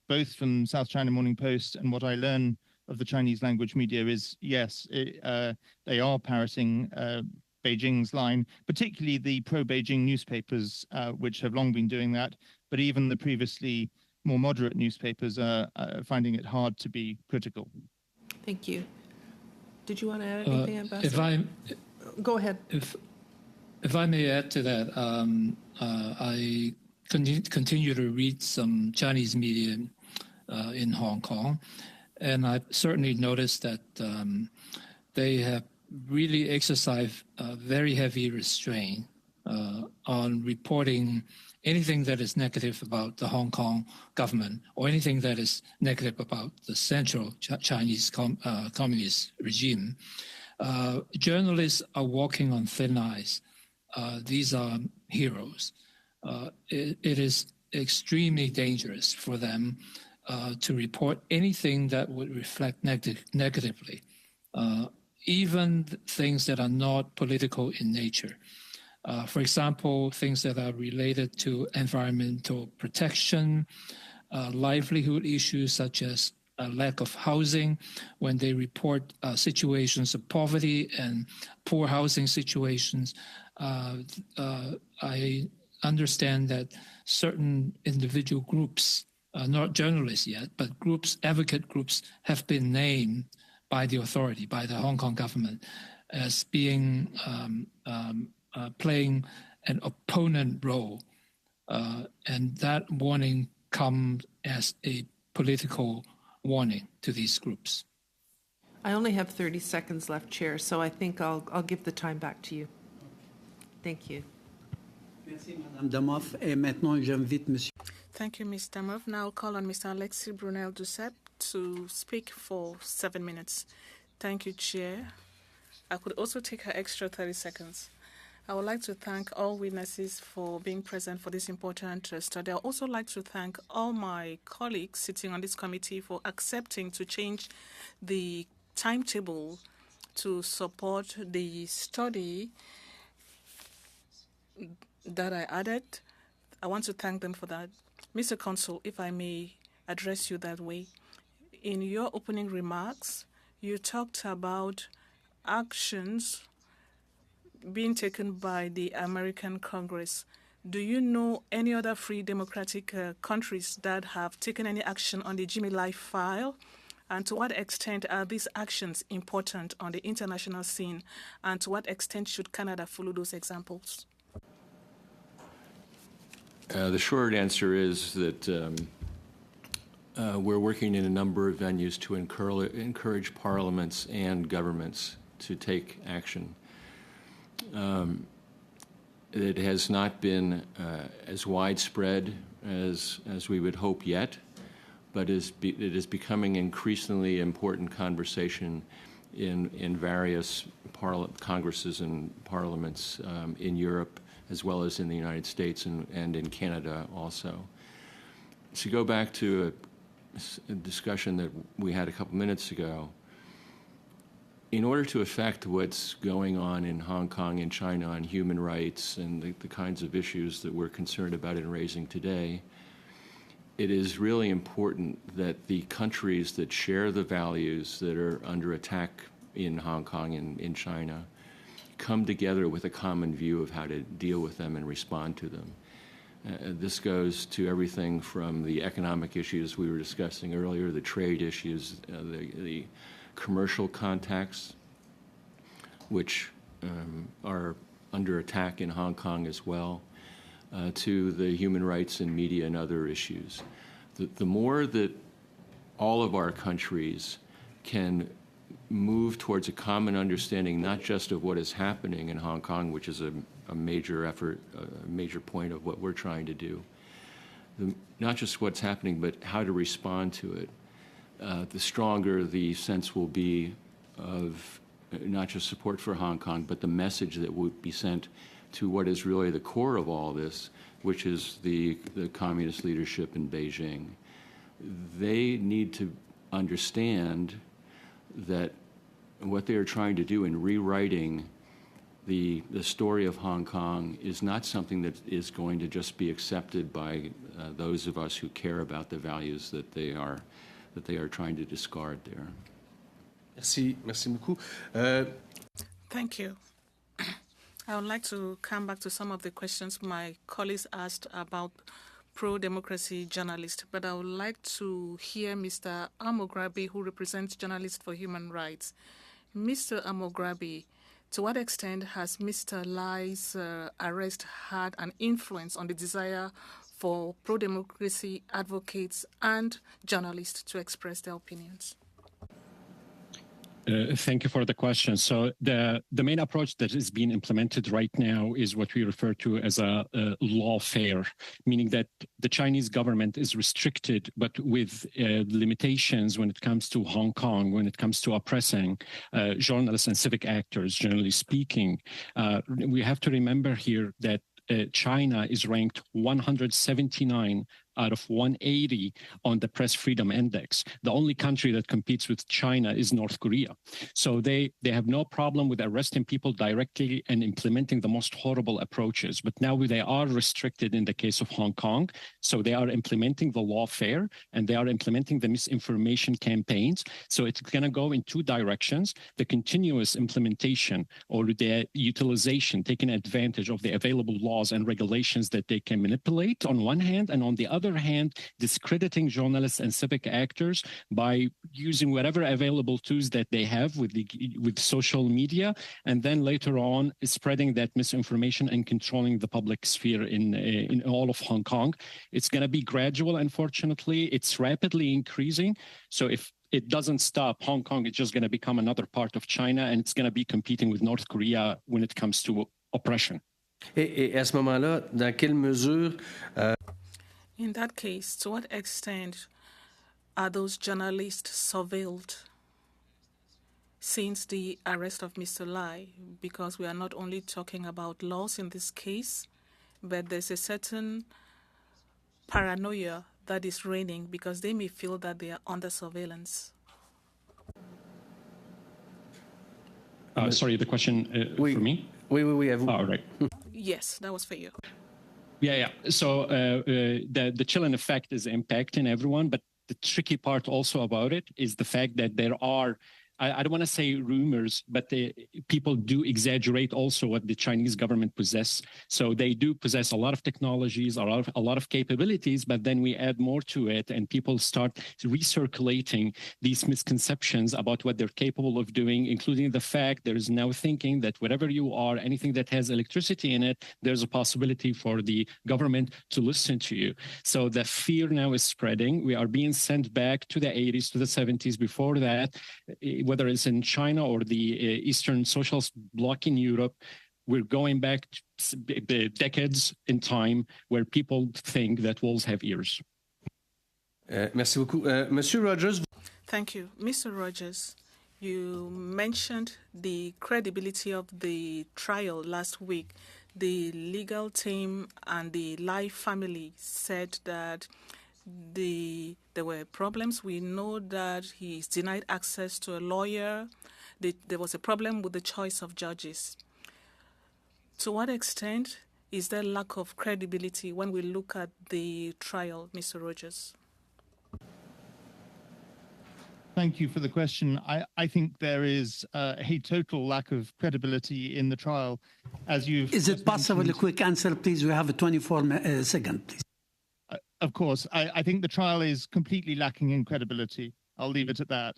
both from South China Morning Post and what I learn of the Chinese language media is, yes, they are parroting Beijing's line, particularly the pro-Beijing newspapers, which have long been doing that, but even the previously more moderate newspapers are finding it hard to be critical. Thank you. Did you want to add anything, Ambassador? Go ahead. If I may add to that, I continue to read some Chinese media in Hong Kong, and I've certainly noticed that they have really exercised very heavy restraint on reporting anything that is negative about the Hong Kong government or anything that is negative about the central Chinese communist regime. Journalists are walking on thin ice. These are heroes. It is extremely dangerous for them to report anything that would reflect negatively, even things that are not political in nature. For example, things that are related to environmental protection, livelihood issues such as a lack of housing. When they report situations of poverty and poor housing situations, I understand that certain individual groups, not journalists yet, but groups, advocate groups, have been named by the authority, by the Hong Kong government, as being playing an opponent role, and that warning comes as a political warning to these groups. I only have 30 seconds left, Chair, so I think I'll give the time back to you. Thank you. Merci, Madame Damoff. Et maintenant, j'invite Monsieur. Thank you, Ms. Damoff. Now I'll call on Mr. Alexis Brunel-Duceppe to speak for 7 minutes. Thank you, Chair. I could also take an extra 30 seconds. I would like to thank all witnesses for being present for this important study. I would also like to thank all my colleagues sitting on this committee for accepting to change the timetable to support the study that I added. I want to thank them for that. Mr. Consul, if I may address you that way, in your opening remarks, you talked about actions being taken by the American Congress. Do you know any other free democratic countries that have taken any action on the Jimmy Lai file? And to what extent are these actions important on the international scene? And to what extent should Canada follow those examples? The short answer is that we're working in a number of venues to encourage parliaments and governments to take action. It has not been as widespread as we would hope yet, but it is becoming increasingly important conversation in various congresses and parliaments in Europe, as well as in the United States and in Canada also. To go back to a discussion that we had a couple minutes ago, in order to affect what's going on in Hong Kong and China on human rights and the kinds of issues that we're concerned about in raising today, it is really important that the countries that share the values that are under attack in Hong Kong and in China come together with a common view of how to deal with them and respond to them. This goes to everything from the economic issues we were discussing earlier, the trade issues, the commercial contacts, which are under attack in Hong Kong as well, to the human rights and media and other issues. The more that all of our countries can move towards a common understanding, not just of what is happening in Hong Kong, which is a major effort, a major point of what we're trying to do, not just what's happening, but how to respond to it, the stronger the sense will be of not just support for Hong Kong, but the message that would be sent to what is really the core of all this, which is the communist leadership in Beijing. They need to understand that what they are trying to do in rewriting the story of Hong Kong is not something that is going to just be accepted by those of us who care about the values that they are trying to discard there. Merci beaucoup. Thank you. I would like to come back to some of the questions my colleagues asked about pro-democracy journalists, but I would like to hear Mr. Amograbi, who represents Journalists for Human Rights. Mr. Amograbi, to what extent has Mr. Lai's arrest had an influence on the desire for pro-democracy advocates and journalists to express their opinions? Thank you for the question. So the main approach that is being implemented right now is what we refer to as a lawfare, meaning that the Chinese government is restricted, but with limitations when it comes to Hong Kong, when it comes to oppressing journalists and civic actors, generally speaking. We have to remember here that China is ranked 179 out of 180 on the Press Freedom Index. The only country that competes with China is North Korea. So they have no problem with arresting people directly and implementing the most horrible approaches. But now they are restricted in the case of Hong Kong. So they are implementing the lawfare and they are implementing the misinformation campaigns. So it's going to go in two directions: the continuous implementation or the utilization, taking advantage of the available laws and regulations that they can manipulate on one hand, and on the other hand, discrediting journalists and civic actors by using whatever available tools that they have with social media, and then later on spreading that misinformation and controlling the public sphere in all of Hong Kong. It's going to be gradual, unfortunately. It's rapidly increasing. So if it doesn't stop, Hong Kong is just going to become another part of China, and it's going to be competing with North Korea when it comes to oppression. Et à ce moment-là, dans quelle mesure... In that case, to what extent are those journalists surveilled since the arrest of Mr. Lai? Because we are not only talking about laws in this case, but there's a certain paranoia that is reigning because they may feel that they are under surveillance. Sorry, the question for me? Oui, à vous. Oh, right. Yes, that was for you. Yeah. So the chilling effect is impacting everyone, but the tricky part also about it is the fact that there are, I don't want to say rumors, but people do exaggerate also what the Chinese government possess. So they do possess a lot of technologies, a lot of capabilities, but then we add more to it and people start recirculating these misconceptions about what they're capable of doing, including the fact there is now thinking that whatever you are, anything that has electricity in it, there's a possibility for the government to listen to you. So the fear now is spreading. We are being sent back to the 80s, to the 70s before that. Whether it's in China or the Eastern Socialist Bloc in Europe, we're going back decades in time where people think that wolves have ears. Merci beaucoup. Monsieur Rogers. Thank you. Mr. Rogers, you mentioned the credibility of the trial last week. The legal team and the Lai family said that there were problems. We know that he's denied access to a lawyer. There was a problem with the choice of judges. To what extent is there lack of credibility when we look at the trial, Mr. Rogers? Thank you for the question. I think there is a total lack of credibility in the trial. As you've Is it possible a quick answer, please? We have a 24 second, please. Of course, I think the trial is completely lacking in credibility. I'll leave it at that.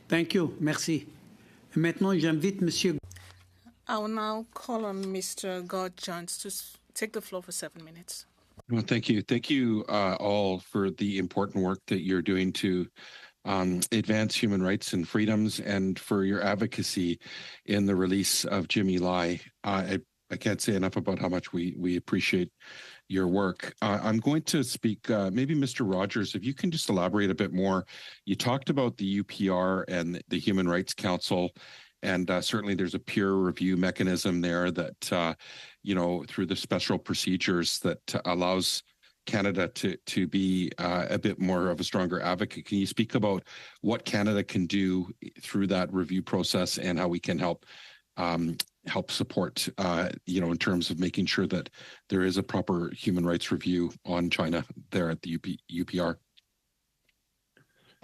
Thank you. Merci. Maintenant, j'invite Monsieur. I will now call on Mr. God Jones to take the floor for 7 minutes. Well, thank you. Thank you all for the important work that you're doing to advance human rights and freedoms, and for your advocacy in the release of Jimmy Lai. I can't say enough about how much we appreciate your work. I'm going to speak, maybe Mr. Rogers, if you can just elaborate a bit more. You talked about the UPR and the Human Rights Council, and certainly there's a peer review mechanism there that, through the special procedures that allows Canada to be a bit more of a stronger advocate. Can you speak about what Canada can do through that review process and how we can help support, in terms of making sure that there is a proper human rights review on China there at the UPR?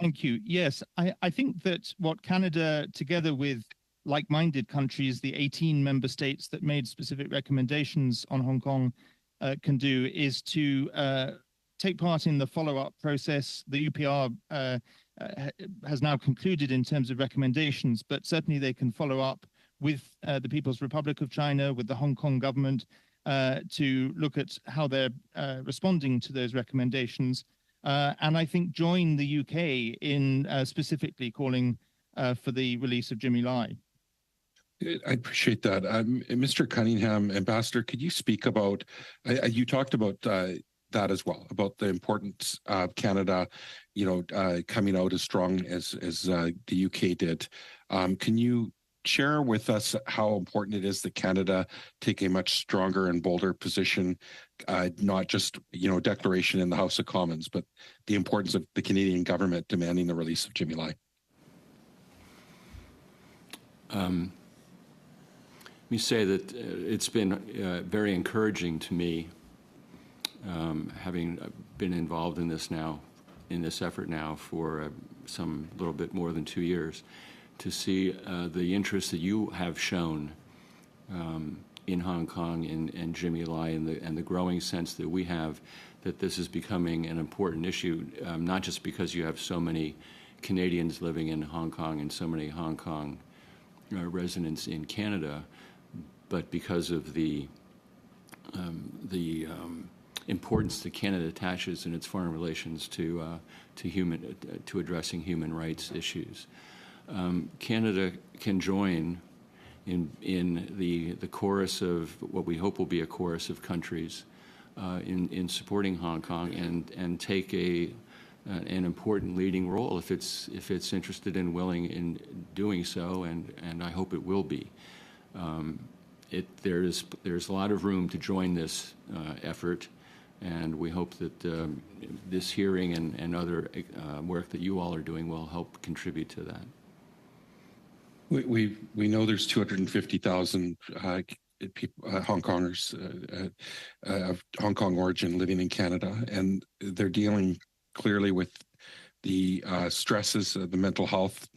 Thank you. Yes, I think that what Canada, together with like-minded countries, the 18 member states that made specific recommendations on Hong Kong, can do is to take part in the follow-up process. The UPR has now concluded in terms of recommendations, but certainly they can follow up with the People's Republic of China, with the Hong Kong government, to look at how they're responding to those recommendations. And I think join the UK in specifically calling for the release of Jimmy Lai. I appreciate that. Mr. Cunningham, Ambassador, could you speak about, you talked about that as well, about the importance of Canada, coming out as strong as the UK did. Can you share with us how important it is that Canada take a much stronger and bolder position, not just, declaration in the House of Commons, but the importance of the Canadian government demanding the release of Jimmy Lai? Let me say that it's been very encouraging to me, having been involved in this effort now for some little bit more than 2 years, to see the interest that you have shown in Hong Kong and Jimmy Lai, and the growing sense that we have that this is becoming an important issue, not just because you have so many Canadians living in Hong Kong and so many Hong Kong residents in Canada, but because of the importance that Canada attaches in its foreign relations to addressing human rights issues. Canada can join in the chorus of what we hope will be a chorus of countries in supporting Hong Kong and take an important leading role if it's interested and willing in doing so, and I hope it will be. There's a lot of room to join this effort, and we hope that this hearing and other work that you all are doing will help contribute to that. We know there's 250,000 Hong Kongers of Hong Kong origin living in Canada, and they're dealing clearly with the stresses, the mental health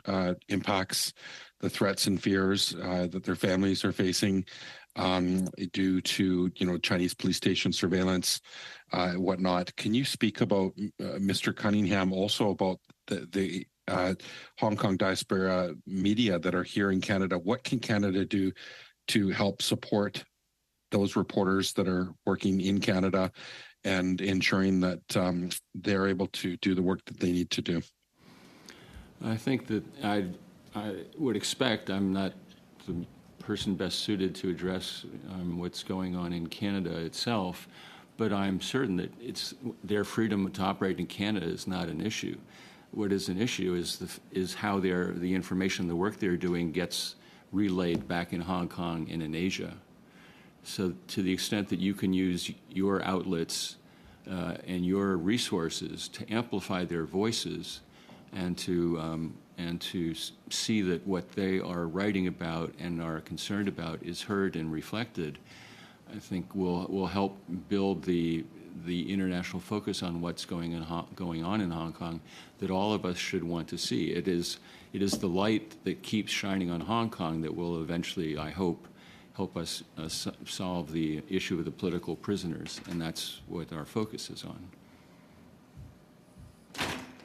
impacts, the threats and fears that their families are facing due to Chinese police station surveillance, whatnot. Can you speak about, Mr. Cunningham, also about the Hong Kong diaspora media that are here in Canada? What can Canada do to help support those reporters that are working in Canada and ensuring that they're able to do the work that they need to do? I think that I would expect, I'm not the person best suited to address what's going on in Canada itself, but I'm certain that their freedom to operate in Canada is not an issue. What is an issue is how the information, the work they're doing gets relayed back in Hong Kong and in Asia. So to the extent that you can use your outlets and your resources to amplify their voices and to see that what they are writing about and are concerned about is heard and reflected, I think will help build the international focus on what's going on in Hong Kong that all of us should want to see. It is the light that keeps shining on Hong Kong that will eventually, I hope, help us solve the issue of the political prisoners, and that's what our focus is on.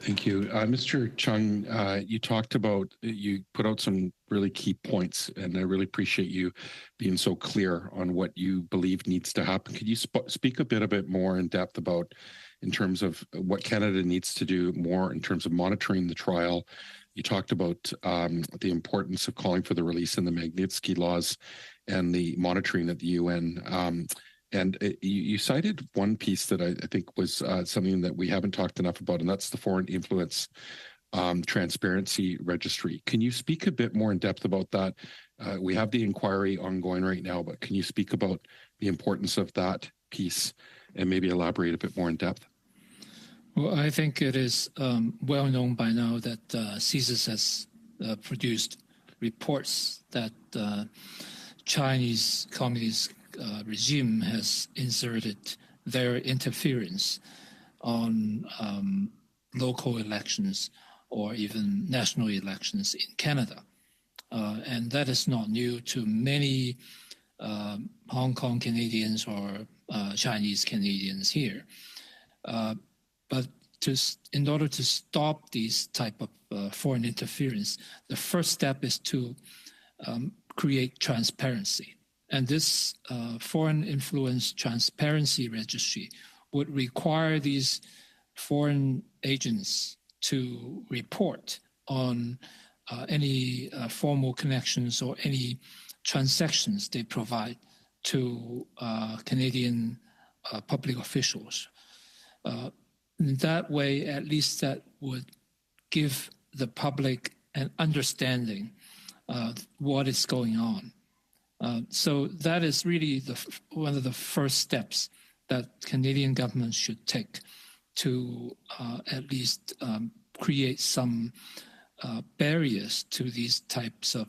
Thank you. Mr. Chung, you put out some really key points, and I really appreciate you being so clear on what you believe needs to happen. Could you speak a bit more in depth about, in terms of what Canada needs to do more in terms of monitoring the trial? You talked about the importance of calling for the release in the Magnitsky laws and the monitoring at the UN. And you cited one piece that I think was something that we haven't talked enough about, and that's the Foreign Influence Transparency Registry. Can you speak a bit more in depth about that? We have the inquiry ongoing right now, but can you speak about the importance of that piece and maybe elaborate a bit more in depth? Well, I think it is well known by now that CSIS has produced reports that Chinese Communist regime has inserted their interference on local elections or even national elections in Canada. And that is not new to many Hong Kong Canadians or Chinese Canadians here. But in order to stop these type of foreign interference, the first step is to create transparency. And this Foreign Influence Transparency Registry would require these foreign agents to report on any formal connections or any transactions they provide to Canadian public officials. In that way, at least that would give the public an understanding of what is going on. So that is really one of the first steps that Canadian government should take to at least create some barriers to these types of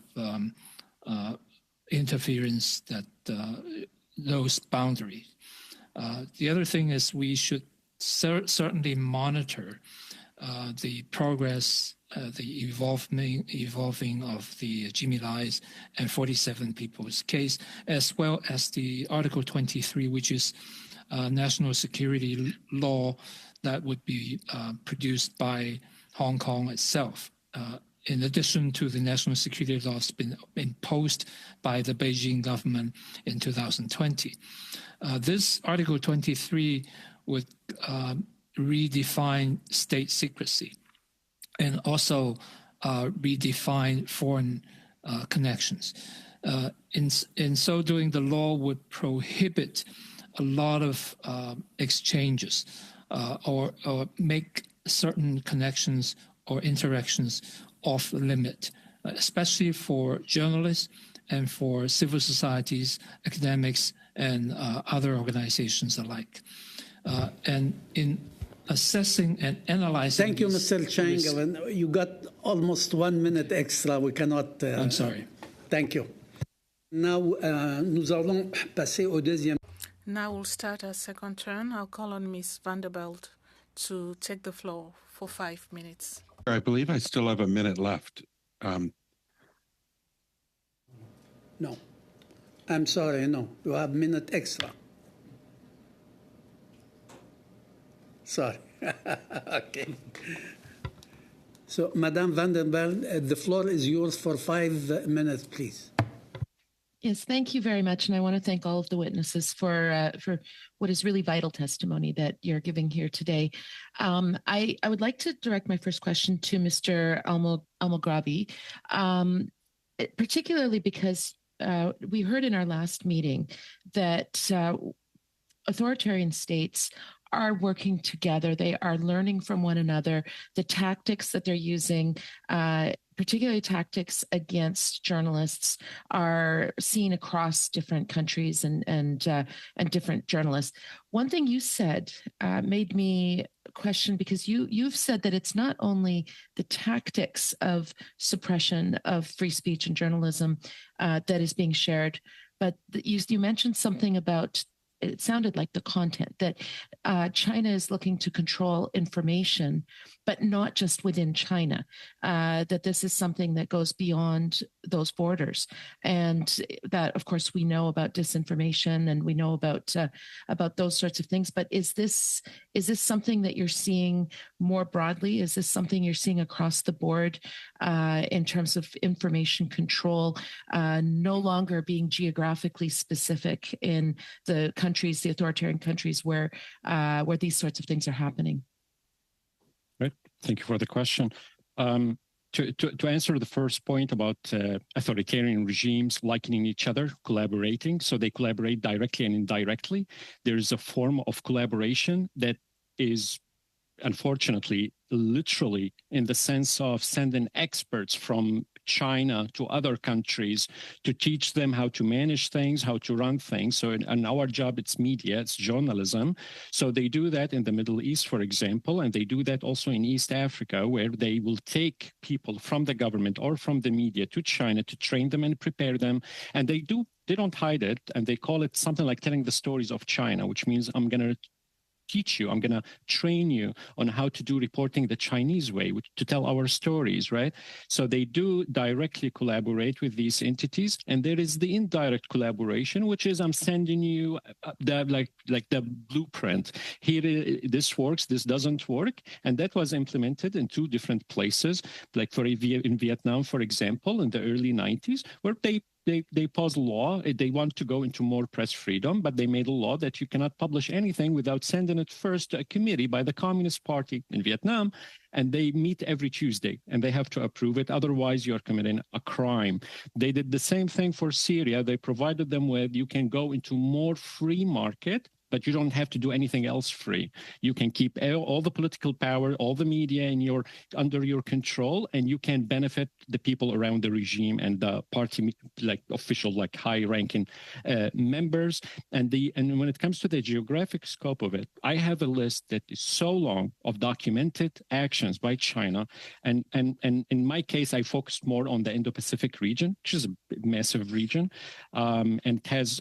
interference that knows boundaries. The other thing is we should certainly monitor the progress, the evolving of the Jimmy Lai's and 47 people's case, as well as the Article 23, which is national security law that would be produced by Hong Kong itself. In addition to the national security laws been imposed by the Beijing government in 2020. This Article 23 would redefine state secrecy and also redefine foreign connections. In so doing, the law would prohibit a lot of exchanges or make certain connections or interactions off limit, especially for journalists and for civil societies, academics, and other organizations alike. And in assessing and analyzing... Thank you, Mr. Chang. You got almost 1 minute extra. We cannot... I'm sorry. Thank you. Now, nous allons passer au deuxième... Now we'll start our second turn. I'll call on Ms. Vanderbilt to take the floor for 5 minutes. I believe I still have a minute left. No. I'm sorry, no. You have a minute extra. Sorry. Okay. So, Madame Vanderbilt, the floor is yours for 5 minutes, please. Yes, thank you very much. And I want to thank all of the witnesses for what is really vital testimony that you're giving here today. I would like to direct my first question to Mr. Almogravi, particularly because we heard in our last meeting that authoritarian states are working together. They are learning from one another. The tactics that they're using, particularly tactics against journalists, are seen across different countries and different journalists. One thing you said made me question, because you've said that it's not only the tactics of suppression of free speech and journalism that is being shared, but you mentioned something about, it sounded like the content, that China is looking to control information, but not just within China, that this is something that goes beyond those borders. And that, of course, we know about disinformation and we know about those sorts of things. But is this something that you're seeing more broadly? Is this something you're seeing across the board in terms of information control, no longer being geographically specific in the countries, the authoritarian countries where these sorts of things are happening? Right. Thank you for the question. to answer the first point about authoritarian regimes likening each other, collaborating, so they collaborate directly and indirectly. There is a form of collaboration that is, unfortunately, literally in the sense of sending experts from China to other countries to teach them how to manage things, how to run things. So in our job, it's media, it's journalism. So they do that in the Middle East, for example, and they do that also in East Africa, where they will take people from the government or from the media to China to train them and prepare them. And they don't hide it, and they call it something like telling the stories of China, which means I'm going to teach you, I'm going to train you on how to do reporting the Chinese way, to tell our stories, right? So they do directly collaborate with these entities, and there is the indirect collaboration, which is I'm sending you the blueprint. Here, this works, this doesn't work, and that was implemented in 2 different places, like in Vietnam, for example, in the early 90s, where they paused law. They want to go into more press freedom, but they made a law that you cannot publish anything without sending it first to a committee by the Communist Party in Vietnam, and they meet every Tuesday, and they have to approve it. Otherwise, you're committing a crime. They did the same thing for Syria. They provided them with, you can go into more free market, but you don't have to do anything else free. You can keep all the political power, all the media under your control, and you can benefit the people around the regime and the party, official, high-ranking members. And when it comes to the geographic scope of it, I have a list that is so long of documented actions by China. And in my case, I focused more on the Indo-Pacific region, which is a massive region, and has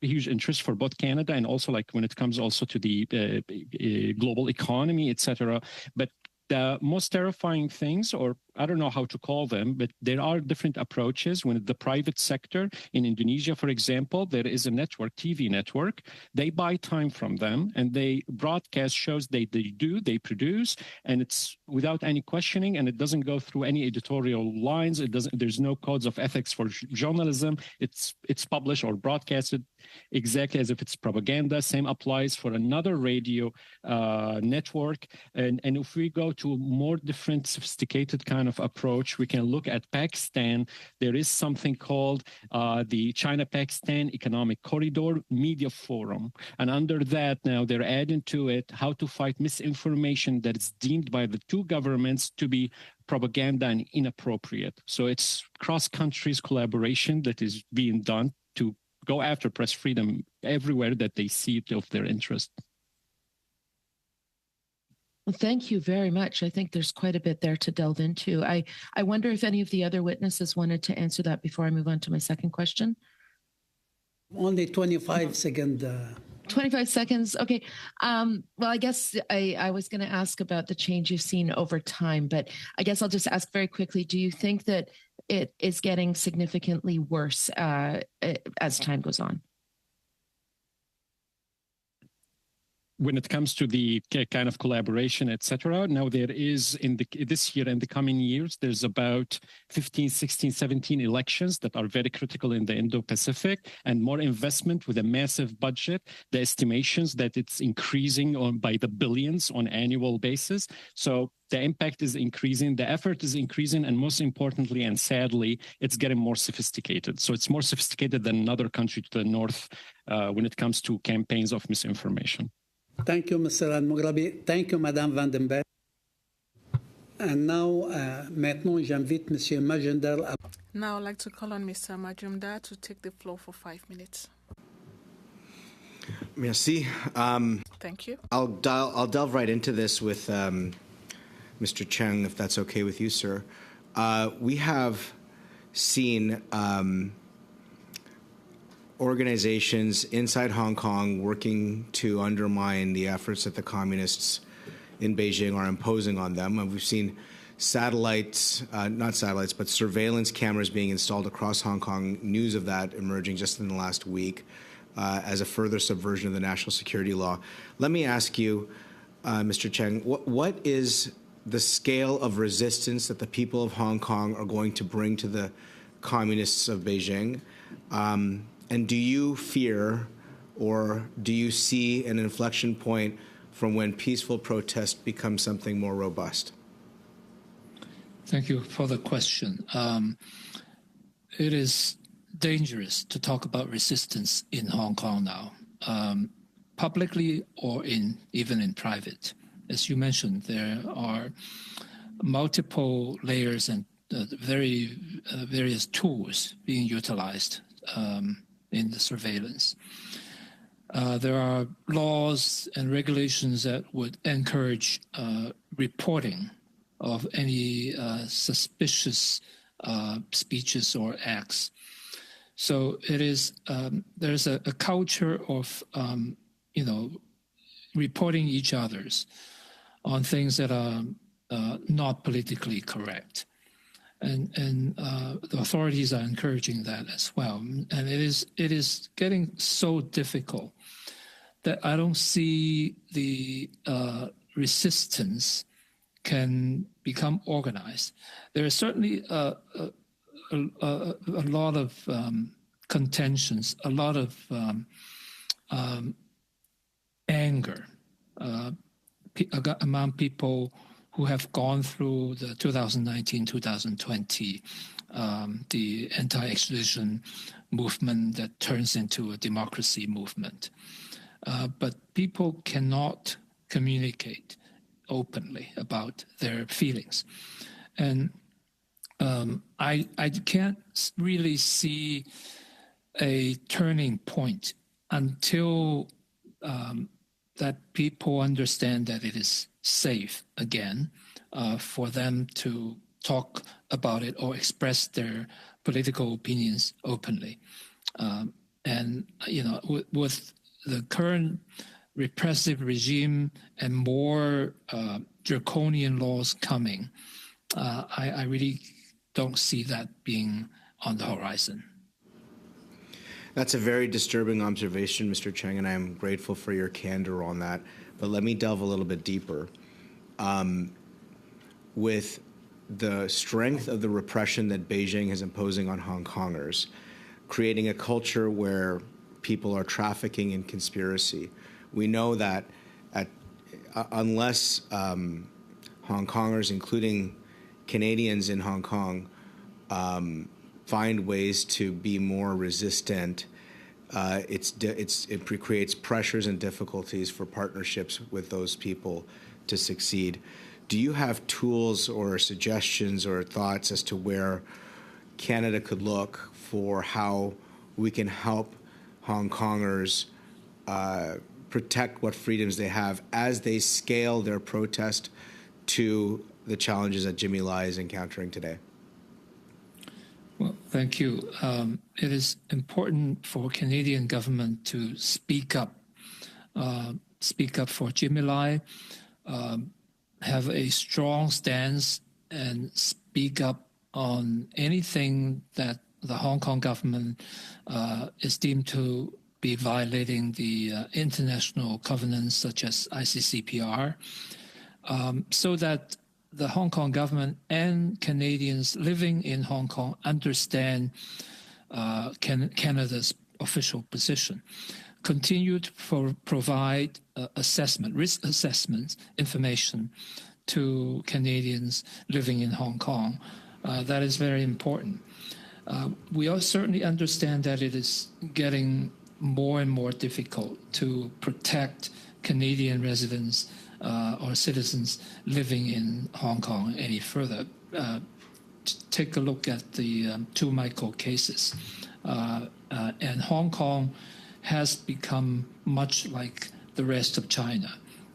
huge interest for both Canada and also when it comes also to the global economy, etc. But the most terrifying things, or I don't know how to call them, but there are different approaches. When the private sector in Indonesia, for example, there is a network, TV network, they buy time from them and they broadcast shows they produce, and it's without any questioning, and it doesn't go through any editorial lines. There's no codes of ethics for journalism. It's published or broadcasted exactly as if it's propaganda. Same applies for another radio network. And if we go to a more different, sophisticated kind of approach, we can look at Pakistan. There is something called the China-Pakistan Economic Corridor Media Forum. And under that, now they're adding to it how to fight misinformation that is deemed by the 2 governments to be propaganda and inappropriate. So it's cross-countries collaboration that is being done to go after press freedom everywhere that they see it of their interest. Well, thank you very much. I think there's quite a bit there to delve into. I wonder if any of the other witnesses wanted to answer that before I move on to my second question. Only 25 seconds. 25 seconds. Okay. Well, I guess I was going to ask about the change you've seen over time, but I guess I'll just ask very quickly, do you think that it is getting significantly worse as time goes on? When it comes to the kind of collaboration, etc., now there is this year and the coming years, there's about 15, 16, 17 elections that are very critical in the Indo-Pacific, and more investment with a massive budget. The estimations that it's increasing by the billions on annual basis. So the impact is increasing, the effort is increasing, and most importantly and sadly, it's getting more sophisticated. So it's more sophisticated than another country to the north when it comes to campaigns of misinformation. Thank you, Mr. Al-Mughrabi. Thank you, Madame Vandenberg. And now, maintenant, j'invite Monsieur Majumdar. Now I'd like to call on Mr. Majumdar to take the floor for 5 minutes. Merci. Thank you. I'll delve right into this with Mr. Cheng, if that's okay with you, sir. We have seen organizations inside Hong Kong working to undermine the efforts that the communists in Beijing are imposing on them. And we've seen surveillance cameras being installed across Hong Kong, news of that emerging just in the last week as a further subversion of the national security law. Let me ask you, Mr. Cheng, what is the scale of resistance that the people of Hong Kong are going to bring to the communists of Beijing? And do you fear, or do you see an inflection point from when peaceful protest becomes something more robust? Thank you for the question. It is dangerous to talk about resistance in Hong Kong now, publicly or even in private. As you mentioned, there are multiple layers and various tools being utilized in the surveillance. There are laws and regulations that would encourage reporting of any suspicious speeches or acts. So it is there's a culture of reporting each others on things that are not politically correct, and the authorities are encouraging that as well. And it is getting so difficult that I don't see the resistance can become organized. There is certainly a lot of contentions, a lot of anger among people who have gone through the 2019-2020, the anti-extradition movement that turns into a democracy movement. But people cannot communicate openly about their feelings. And I can't really see a turning point until that people understand that it is safe again for them to talk about it or express their political opinions openly. And, with the current repressive regime and more draconian laws coming, I really don't see that being on the horizon. That's a very disturbing observation, Mr. Cheng, and I'm grateful for your candor on that. But let me delve a little bit deeper. With the strength of the repression that Beijing is imposing on Hong Kongers, creating a culture where people are trafficking in conspiracy, we know that unless Hong Kongers, including Canadians in Hong Kong, find ways to be more resistant, it creates pressures and difficulties for partnerships with those people to succeed. Do you have tools or suggestions or thoughts as to where Canada could look for how we can help Hong Kongers protect what freedoms they have as they scale their protest to the challenges that Jimmy Lai is encountering today? Well, thank you. It is important for Canadian government to speak up for Jimmy Lai, have a strong stance, and speak up on anything that the Hong Kong government is deemed to be violating the international covenants such as ICCPR, so that the Hong Kong government and Canadians living in Hong Kong understand Canada's official position. Continue to provide risk assessment information to Canadians living in Hong Kong. That is very important. We all certainly understand that it is getting more and more difficult to protect Canadian residents or citizens living in Hong Kong any further. Take a look at the two Michael cases. And Hong Kong has become much like the rest of China.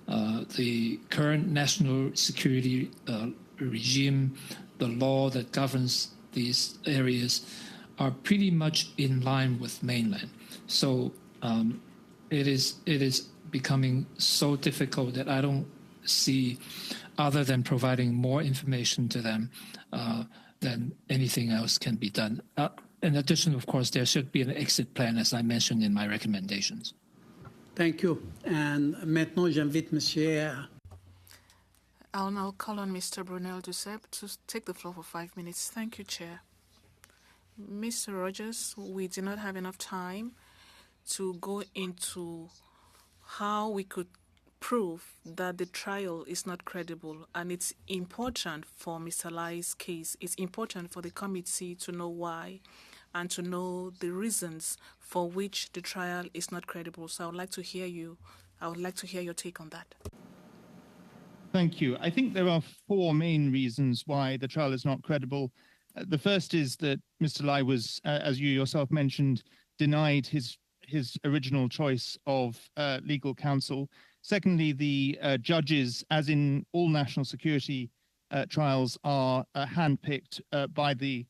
The current national security regime, the law that governs these areas, are pretty much in line with mainland. So it is becoming so difficult that I don't see, other than providing more information to them, than anything else can be done. In addition, of course, there should be an exit plan, as I mentioned in my recommendations. Thank you. And maintenant, j'invite Monsieur. I'll now call on Mr. Brunel Duceppe to take the floor for 5 minutes. Thank you, Chair. Mr. Rogers, we do not have enough time to go into how we could prove that the trial is not credible, and it's important for Mr. Lai's case. It's important for the committee to know why and to know the reasons for which the trial is not credible. So I would like to hear you. I would like to hear your take on that. Thank you. I think there are four main reasons why the trial is not credible. The first is that Mr. Lai was, as you yourself mentioned, denied his original choice of legal counsel. Secondly, the judges, as in all national security trials, are handpicked by the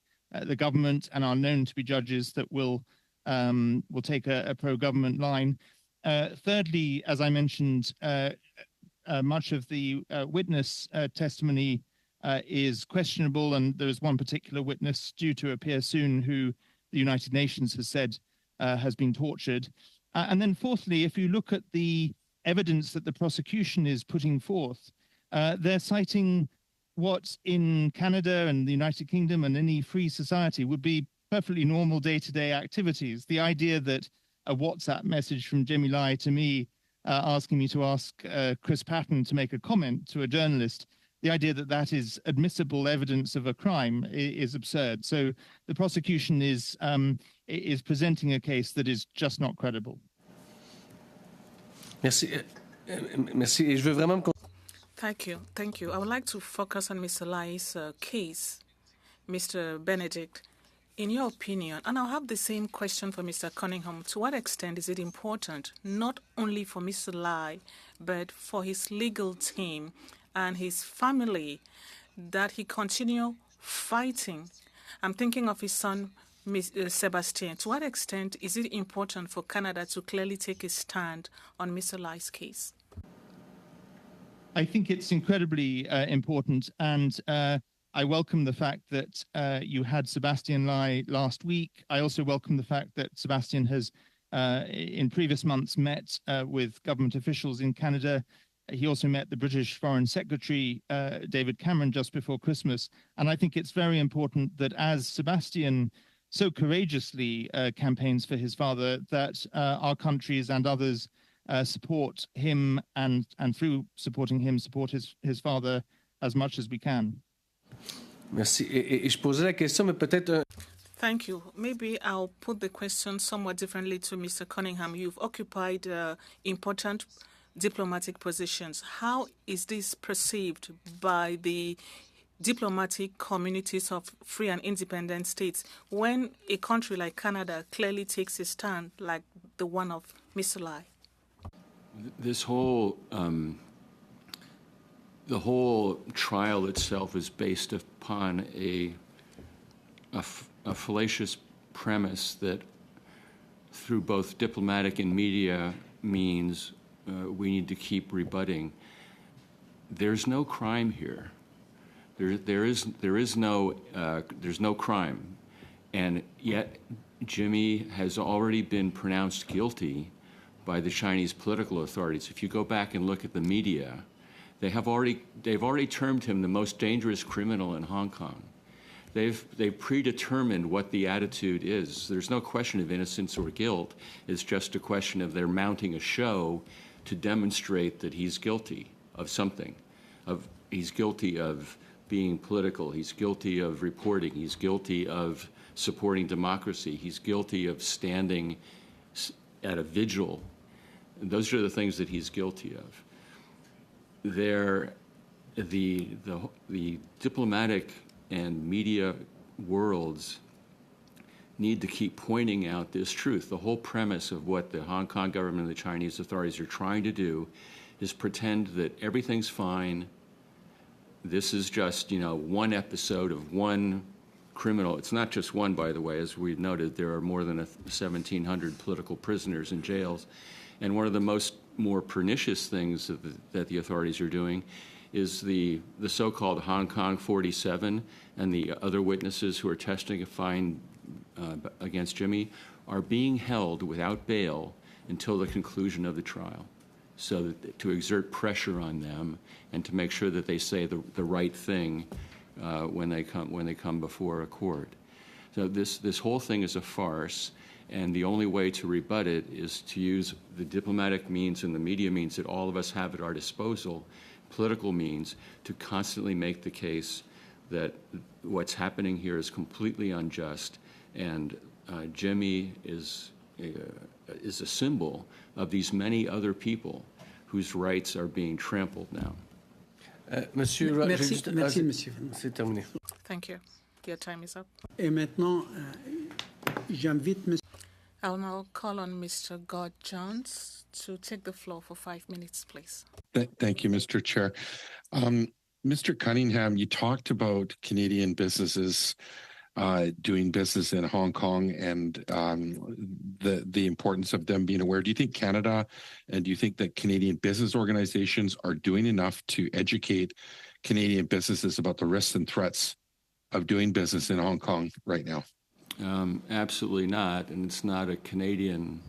government and are known to be judges that will take a pro-government line. Thirdly, as I mentioned, much of the witness testimony is questionable, and there is one particular witness due to appear soon who the United Nations has said has been tortured. And then fourthly, if you look at the evidence that the prosecution is putting forth, they're citing what in Canada and the United Kingdom and any free society would be perfectly normal day-to-day activities. The idea that a WhatsApp message from Jimmy Lai to me asking me to ask Chris Patton to make a comment to a journalist, the idea that that is admissible evidence of a crime is absurd. So the prosecution is presenting a case that is just not credible. Merci. Merci. Et je veux vraiment me... Thank you. Thank you. I would like to focus on Mr. Lai's case. Mr. Benedict, in your opinion, and I'll have the same question for Mr. Cunningham, to what extent is it important, not only for Mr. Lai, but for his legal team and his family, that he continue fighting? I'm thinking of his son, Sebastien. To what extent is it important for Canada to clearly take a stand on Mr. Lai's case? I think it's incredibly important, and I welcome the fact that you had Sebastien Lai last week. I also welcome the fact that Sebastien has, in previous months, met with government officials in Canada. He also met the British Foreign Secretary, David Cameron, just before Christmas. And I think it's very important that as Sebastien so courageously campaigns for his father, that our countries and others support him, and through supporting him, support his father as much as we can. Merci. Et je posais la question, mais peut-être... Thank you. Maybe I'll put the question somewhat differently to Mr. Cunningham. You've occupied important diplomatic positions. How is this perceived by the diplomatic communities of free and independent states when a country like Canada clearly takes a stand like the one of Mr. Lai? This whole the whole trial itself is based upon a fallacious premise that through both diplomatic and media means we need to keep rebutting. There's no crime here. There's no crime, and yet Jimmy has already been pronounced guilty by the Chinese political authorities. If you go back and look at the media, they've already termed him the most dangerous criminal in Hong Kong. They've predetermined what the attitude is. There's no question of innocence or guilt. It's just a question of they're mounting a show to demonstrate that he's guilty of something. He's guilty of being political. He's guilty of reporting. He's guilty of supporting democracy. He's guilty of standing at a vigil. Those are the things that he's guilty of. The diplomatic and media worlds need to keep pointing out this truth. The whole premise of what the Hong Kong government and the Chinese authorities are trying to do is pretend that everything's fine. This is just, one episode of one criminal. It's not just one, by the way. As we noted, there are more than 1,700 political prisoners in jails. And one of the more pernicious things that the authorities are doing is the so-called Hong Kong 47 and the other witnesses who are testifying against Jimmy are being held without bail until the conclusion of the trial, so that, to exert pressure on them and to make sure that they say the right thing when they come before a court. So this whole thing is a farce, And the only way to rebut it is to use the diplomatic means and the media means that all of us have at our disposal, political means, to constantly make the case that what's happening here is completely unjust, and Jimmy is a symbol of these many other people whose rights are being trampled now. Monsieur, Merci, monsieur. C'est terminé. Thank you. Your time is up. Et maintenant, j'invite monsieur. I'll now call on Mr. God Jones to take the floor for 5 minutes, please. Thank you, Mr. Chair. Mr. Cunningham, you talked about Canadian businesses doing business in Hong Kong and the importance of them being aware. Do you think Canada and do you think that Canadian business organizations are doing enough to educate Canadian businesses about the risks and threats of doing business in Hong Kong right now? Absolutely not, and it's not a Canadian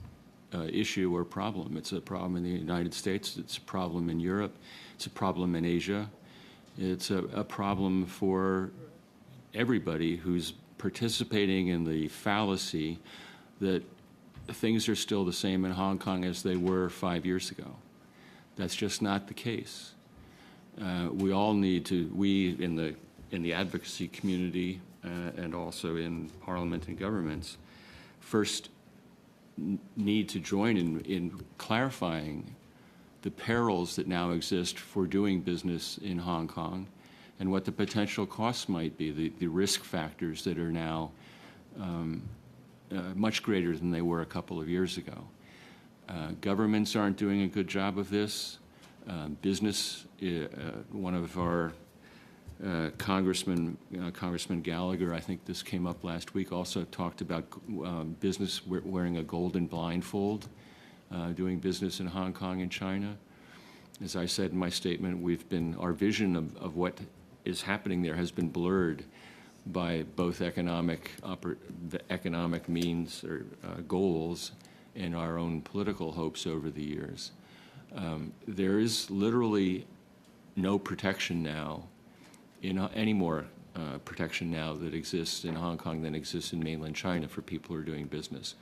issue or problem. It's a problem in the United States. It's a problem in Europe. It's a problem in Asia. It's a problem for everybody who's participating in the fallacy that things are still the same in Hong Kong as they were 5 years ago. That's just not the case. We all need to, in the advocacy community and also in Parliament and governments, first need to join in clarifying the perils that now exist for doing business in Hong Kong and what the potential costs might be, the risk factors that are now much greater than they were a couple of years ago. Governments aren't doing a good job of this. Business, one of our Congressman Gallagher, I think this came up last week, also talked about business wearing a golden blindfold, doing business in Hong Kong and China. As I said in my statement, our vision of what is happening there has been blurred by both economic means or goals and our own political hopes over the years. There is literally no protection now, any more protection now that exists in Hong Kong than exists in mainland China for people who are doing business.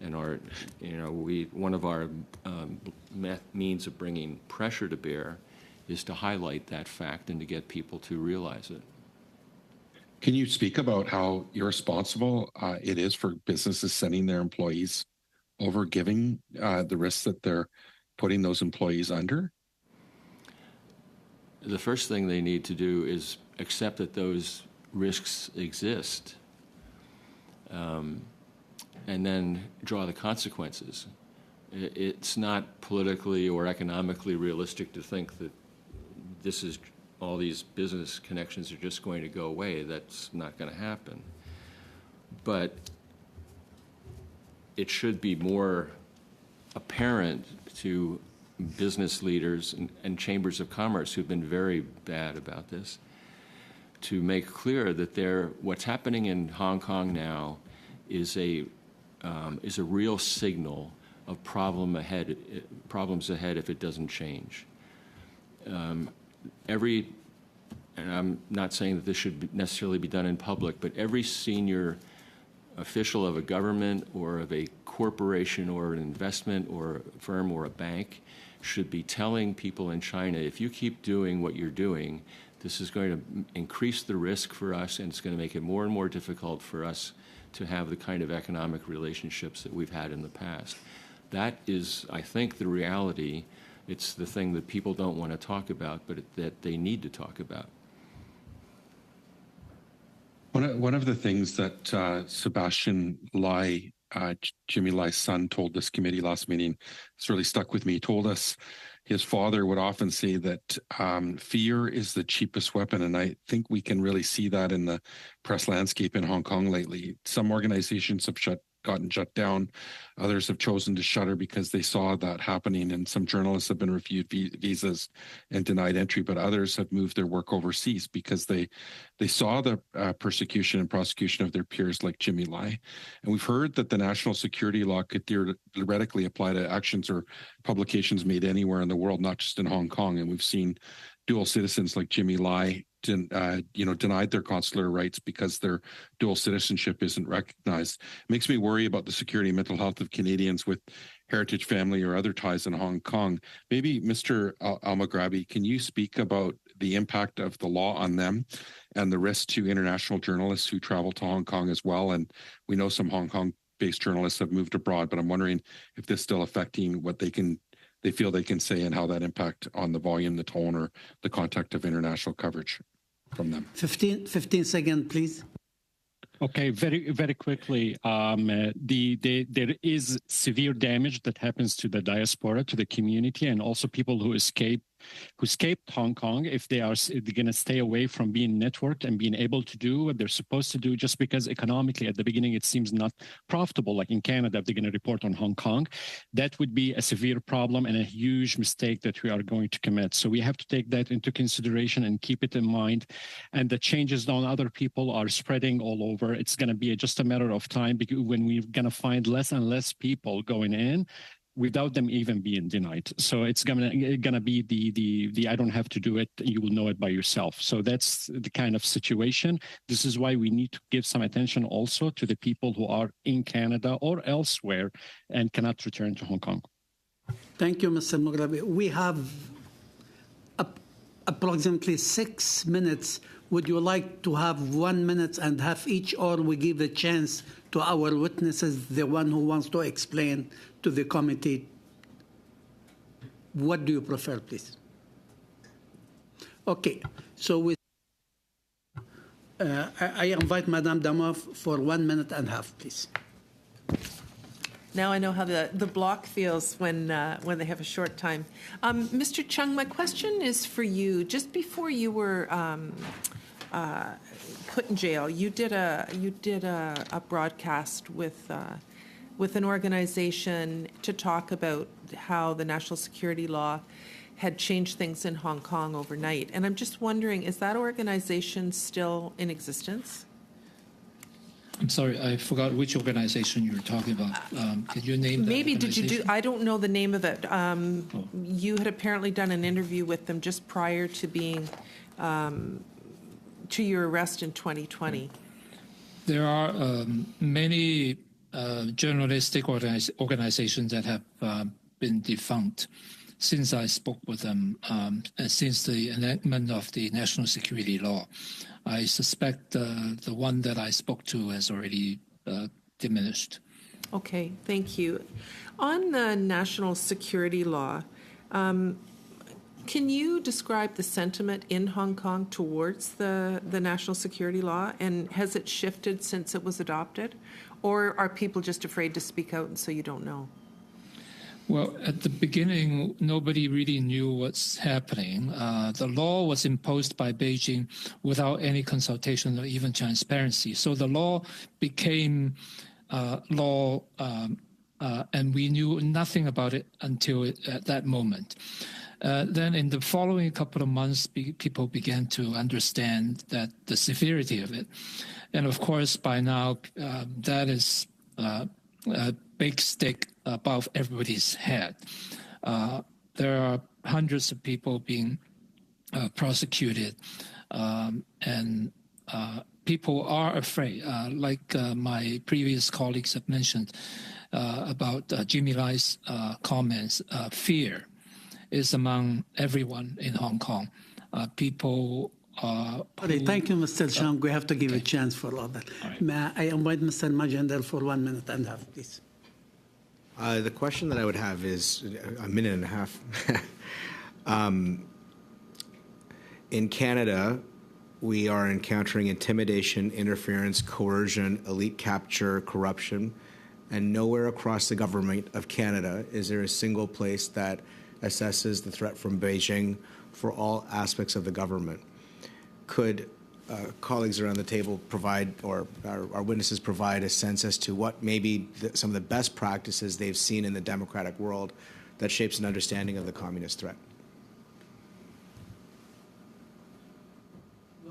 And one of our means of bringing pressure to bear is to highlight that fact and to get people to realize it. Can you speak about how irresponsible it is for businesses sending their employees over, giving the risks that they're putting those employees under? The first thing they need to do is accept that those risks exist, and then draw the consequences. It's not politically or economically realistic to think that all these business connections are just going to go away. That's not going to happen. But it should be more apparent to business leaders and chambers of commerce who've been very bad about this to make clear that what's happening in Hong Kong now is a real signal of problems ahead if it doesn't change. And I'm not saying that this should necessarily be done in public, but every senior official of a government or of a corporation or an investment or a firm or a bank should be telling people in China, if you keep doing what you're doing, this is going to increase the risk for us, and it's going to make it more and more difficult for us to have the kind of economic relationships that we've had in the past. That is, I think, the reality. It's the thing that people don't want to talk about, but that they need to talk about. One of the things that Sebastian Lai, Jimmy Lai's son, told this committee last meeting, it's really stuck with me. He told us his father would often say that fear is the cheapest weapon, and I think we can really see that in the press landscape in Hong Kong lately. Some organizations have gotten shut down. Others have chosen to shutter because they saw that happening, and some journalists have been refused visas and denied entry, but others have moved their work overseas because they saw the persecution and prosecution of their peers like Jimmy Lai. And we've heard that the national security law could theoretically apply to actions or publications made anywhere in the world, not just in Hong Kong. And we've seen dual citizens like Jimmy Lai, denied their consular rights because their dual citizenship isn't recognized. It makes me worry about the security and mental health of Canadians with heritage, family, or other ties in Hong Kong. Maybe Mr. Almagrabi, can you speak about the impact of the law on them and the risk to international journalists who travel to Hong Kong as well? And we know some Hong Kong-based journalists have moved abroad, but I'm wondering if this is still affecting what they feel they can say and how that impact on the volume, the tone, or the content of international coverage from them. 15 seconds, please. Okay, very, very quickly. There is severe damage that happens to the diaspora, to the community, and also people who escaped Hong Kong if they're going to stay away from being networked and being able to do what they're supposed to do, just because economically at the beginning it seems not profitable, like in Canada, if they're going to report on Hong Kong. That would be a severe problem and a huge mistake that we are going to commit. So we have to take that into consideration and keep it in mind. And the changes on other people are spreading all over. It's going to be just a matter of time when we're going to find less and less people going in without them even being denied. So it's gonna be the I don't have to do it, you will know it by yourself. So that's the kind of situation. This is why we need to give some attention also to the people who are in Canada or elsewhere and cannot return to Hong Kong. Thank you, Mr. Mugrabi. We have approximately 6 minutes. Would you like to have 1 minute and a half each, or we give a chance to our witnesses, the one who wants to explain to the committee? What do you prefer, please? Okay, so I invite Madame Damov for 1 minute and a half, please. Now I know how the bloc feels when they have a short time. Mr. Chung, my question is for you. Just before you were put in jail, you did a broadcast with an organization to talk about how the national security law had changed things in Hong Kong overnight. And I'm just wondering, is that organization still in existence? I'm sorry, I forgot which organization you were talking about. Could you name that? Maybe did you do? I don't know the name of it. You had apparently done an interview with them just prior to being to your arrest in 2020. There are many journalistic organizations that have been defunct since I spoke with them, since the enactment of the national security law. I suspect the one that I spoke to has already diminished. Okay, thank you. On the national security law, can you describe the sentiment in Hong Kong towards the national security law, and has it shifted since it was adopted? Or are people just afraid to speak out and so you don't know? Well, at the beginning, nobody really knew what's happening. The law was imposed by Beijing without any consultation or even transparency. So the law became law, and we knew nothing about it until at that moment. Then in the following couple of months, people began to understand that the severity of it. And of course, by now, that is a big stick above everybody's head. There are hundreds of people being prosecuted, and people are afraid, like my previous colleagues have mentioned about Jimmy Lai's comments. Fear is among everyone in Hong Kong. People thank you, Mr. Chung. We have to give a chance for all that. Right. May I invite Mr. Majendel for 1 minute and a half, please. The question that I would have is a minute and a half. In Canada, we are encountering intimidation, interference, coercion, elite capture, corruption, and nowhere across the government of Canada is there a single place that assesses the threat from Beijing for all aspects of the government. Could colleagues around the table provide, or our witnesses provide, a sense as to what maybe some of the best practices they've seen in the democratic world that shapes an understanding of the communist threat?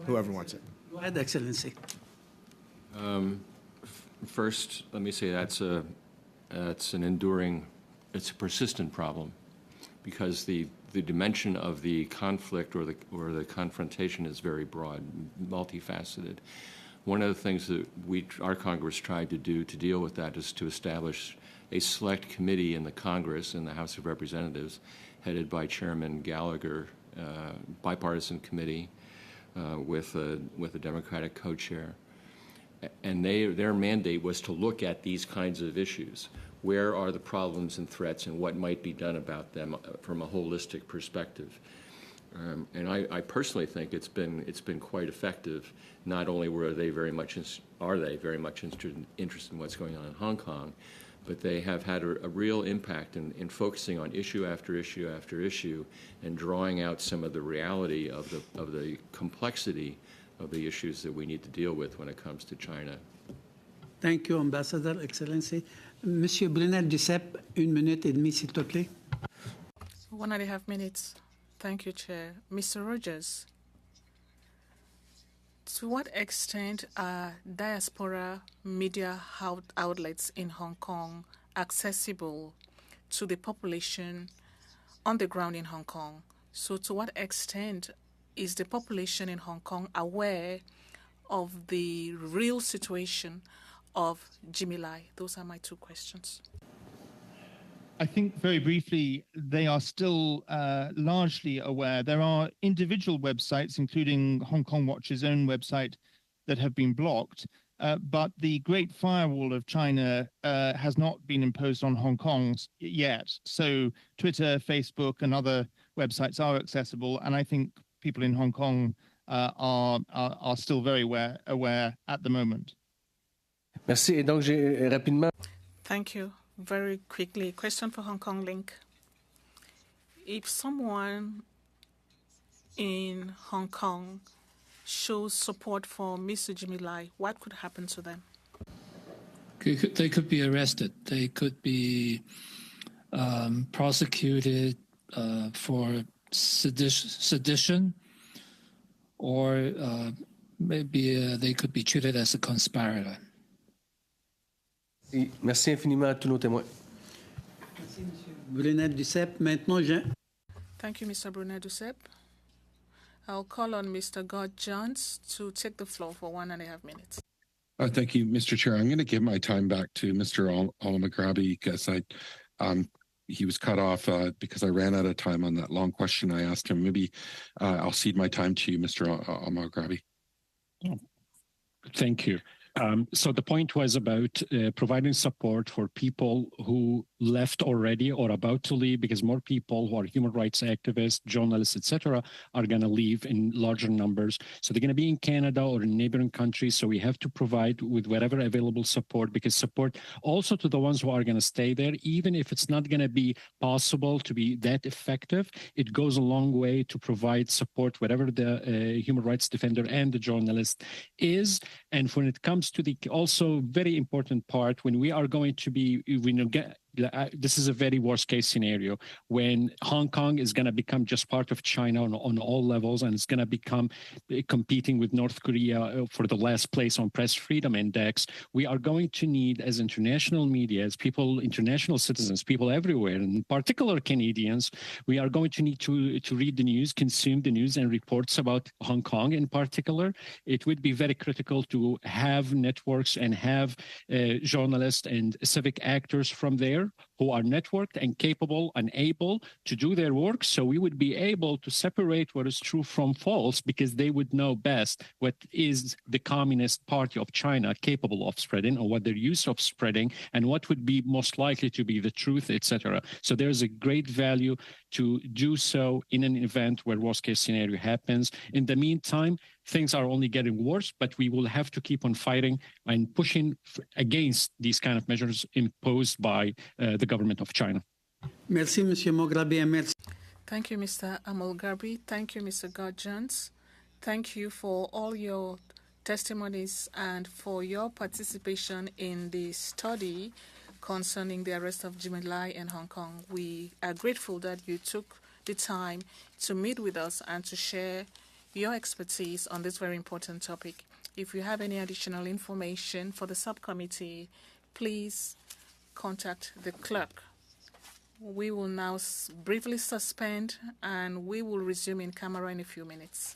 Whoever wants it. Go ahead, Excellency. First, let me say it's a persistent problem, because the the dimension of the conflict or the confrontation is very broad, multifaceted. One of the things that our Congress tried to do to deal with that is to establish a select committee in the Congress, in the House of Representatives, headed by Chairman Gallagher, bipartisan committee with a Democratic co-chair. And their mandate was to look at these kinds of issues. Where are the problems and threats, and what might be done about them from a holistic perspective? And I personally think it's been quite effective. Not only are they very much interested in what's going on in Hong Kong, but they have had a real impact in focusing on issue after issue after issue and drawing out some of the reality of the complexity of the issues that we need to deal with when it comes to China. Thank you, Ambassador, Excellency. Monsieur Brunel Duceppe, 1 minute et demie, s'il te plaît. 1.5 minutes. Thank you, Chair. Mr. Rogers, to what extent are diaspora media outlets in Hong Kong accessible to the population on the ground in Hong Kong? So to what extent is the population in Hong Kong aware of the real situation of Jimmy Lai? Those are my 2 questions. I think very briefly, they are still largely aware. There are individual websites, including Hong Kong Watch's own website, that have been blocked. But the Great Firewall of China has not been imposed on Hong Kong yet. So Twitter, Facebook, and other websites are accessible. And I think people in Hong Kong are still very aware at the moment. Merci. Et donc, j'ai rapidement. Thank you. Very quickly, question for Hong Kong Link. If someone in Hong Kong shows support for Mr. Jimmy Lai, what could happen to them? They could be arrested. They could be prosecuted for sedition, or maybe they could be treated as a conspirator. Merci infiniment à tous nos témoins. Merci, Monsieur Brunel Duceppe. Maintenant, Thank you, Mr. Brunel Duceppe. I'll call on Mr. God Jones to take the floor for 1.5 minutes. Thank you, Mr. Chair. I'm going to give my time back to Mr. Al-Maghrabi because he was cut off because I ran out of time on that long question I asked him. Maybe I'll cede my time to you, Mr. Al-Maghrabi. Thank you. So the point was about providing support for people who left already or about to leave, because more people who are human rights activists, journalists, etc., are going to leave in larger numbers. So they're going to be in Canada or in neighboring countries. So we have to provide with whatever available support, because support also to the ones who are going to stay there, even if it's not going to be possible to be that effective, it goes a long way to provide support, whatever the human rights defender and the journalist is. And when it comes to the also very important part, when we are going to be, this is a very worst case scenario when Hong Kong is going to become just part of China on all levels, and it's going to become competing with North Korea for the last place on Press Freedom Index. We are going to need, as international media, as people, international citizens, people everywhere, and in particular Canadians, we are going to need to read the news, consume the news and reports about Hong Kong in particular. It would be very critical to have networks and have journalists and civic actors from there who are networked and capable and able to do their work. So we would be able to separate what is true from false, because they would know best what is the Communist Party of China capable of spreading, or what they're used of spreading, and what would be most likely to be the truth, etc. So there's a great value to do so in an event where worst case scenario happens. In the meantime, things are only getting worse, but we will have to keep on fighting and pushing against these kind of measures imposed by the government of China. Merci, Monsieur Maghrabi, and merci. Thank you, Mr. Al-Maghrabi. Thank you, Mr. God Jones. Thank you for all your testimonies and for your participation in the study concerning the arrest of Jimmy Lai in Hong Kong. We are grateful that you took the time to meet with us and to share your expertise on this very important topic. If you have any additional information for the subcommittee, please contact the clerk. We will now briefly suspend, and we will resume in camera in a few minutes.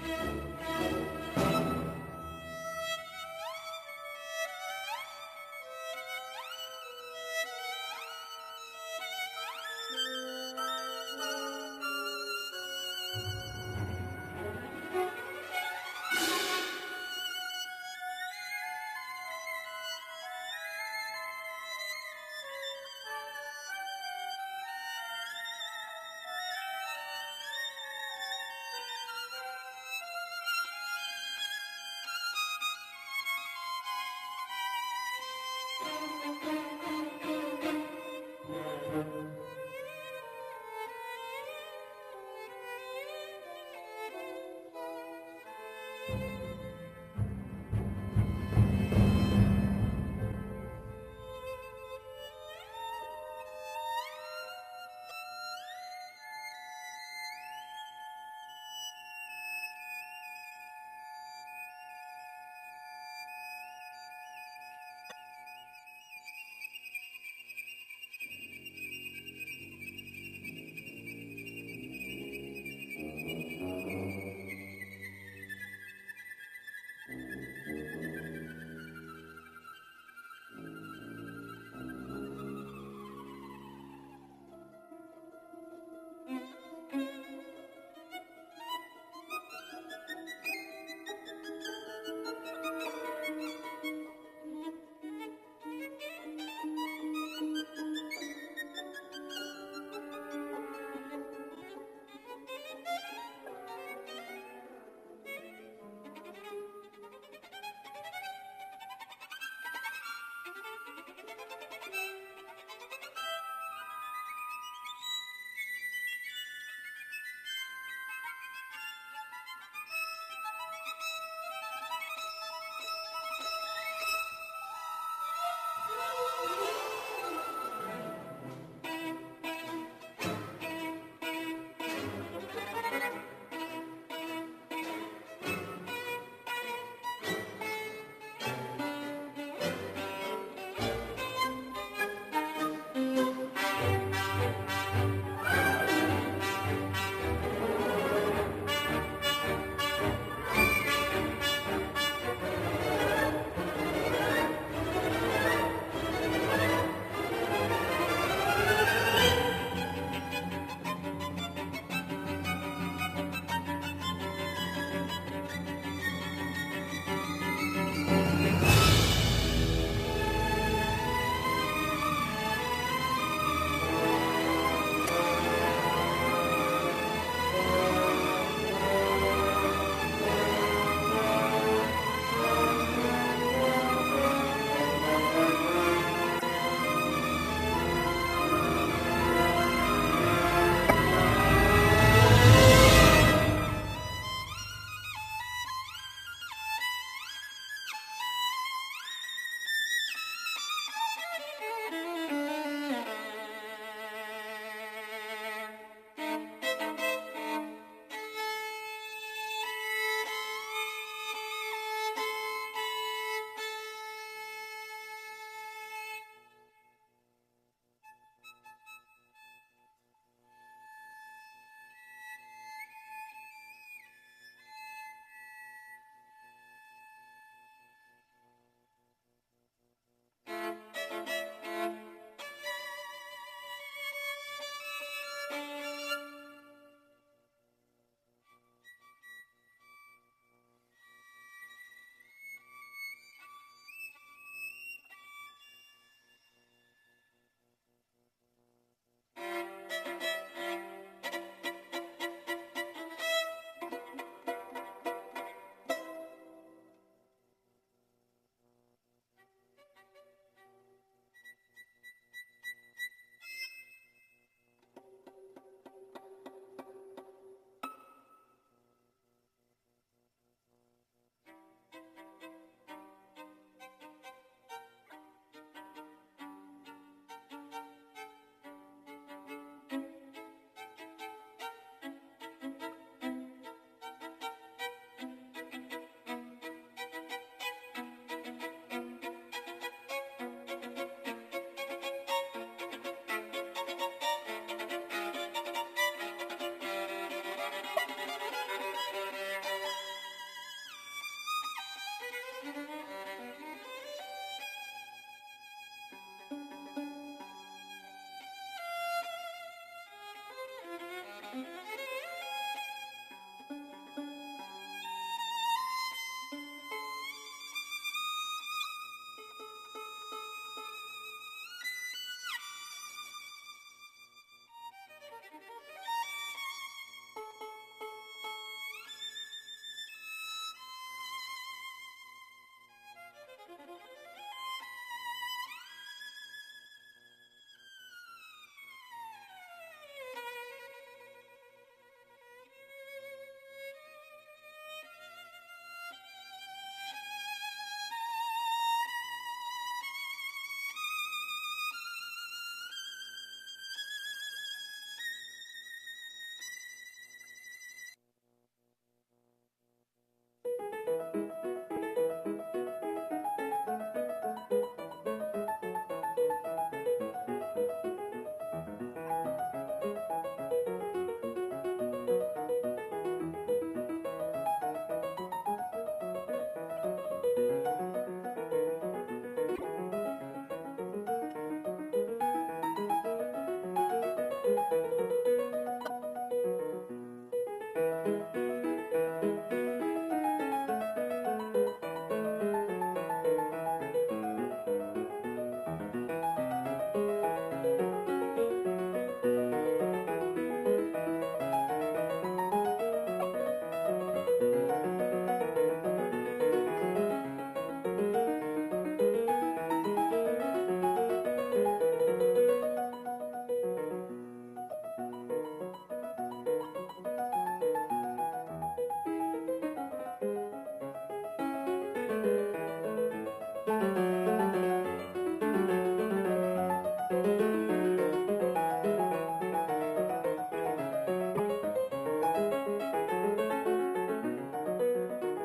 you.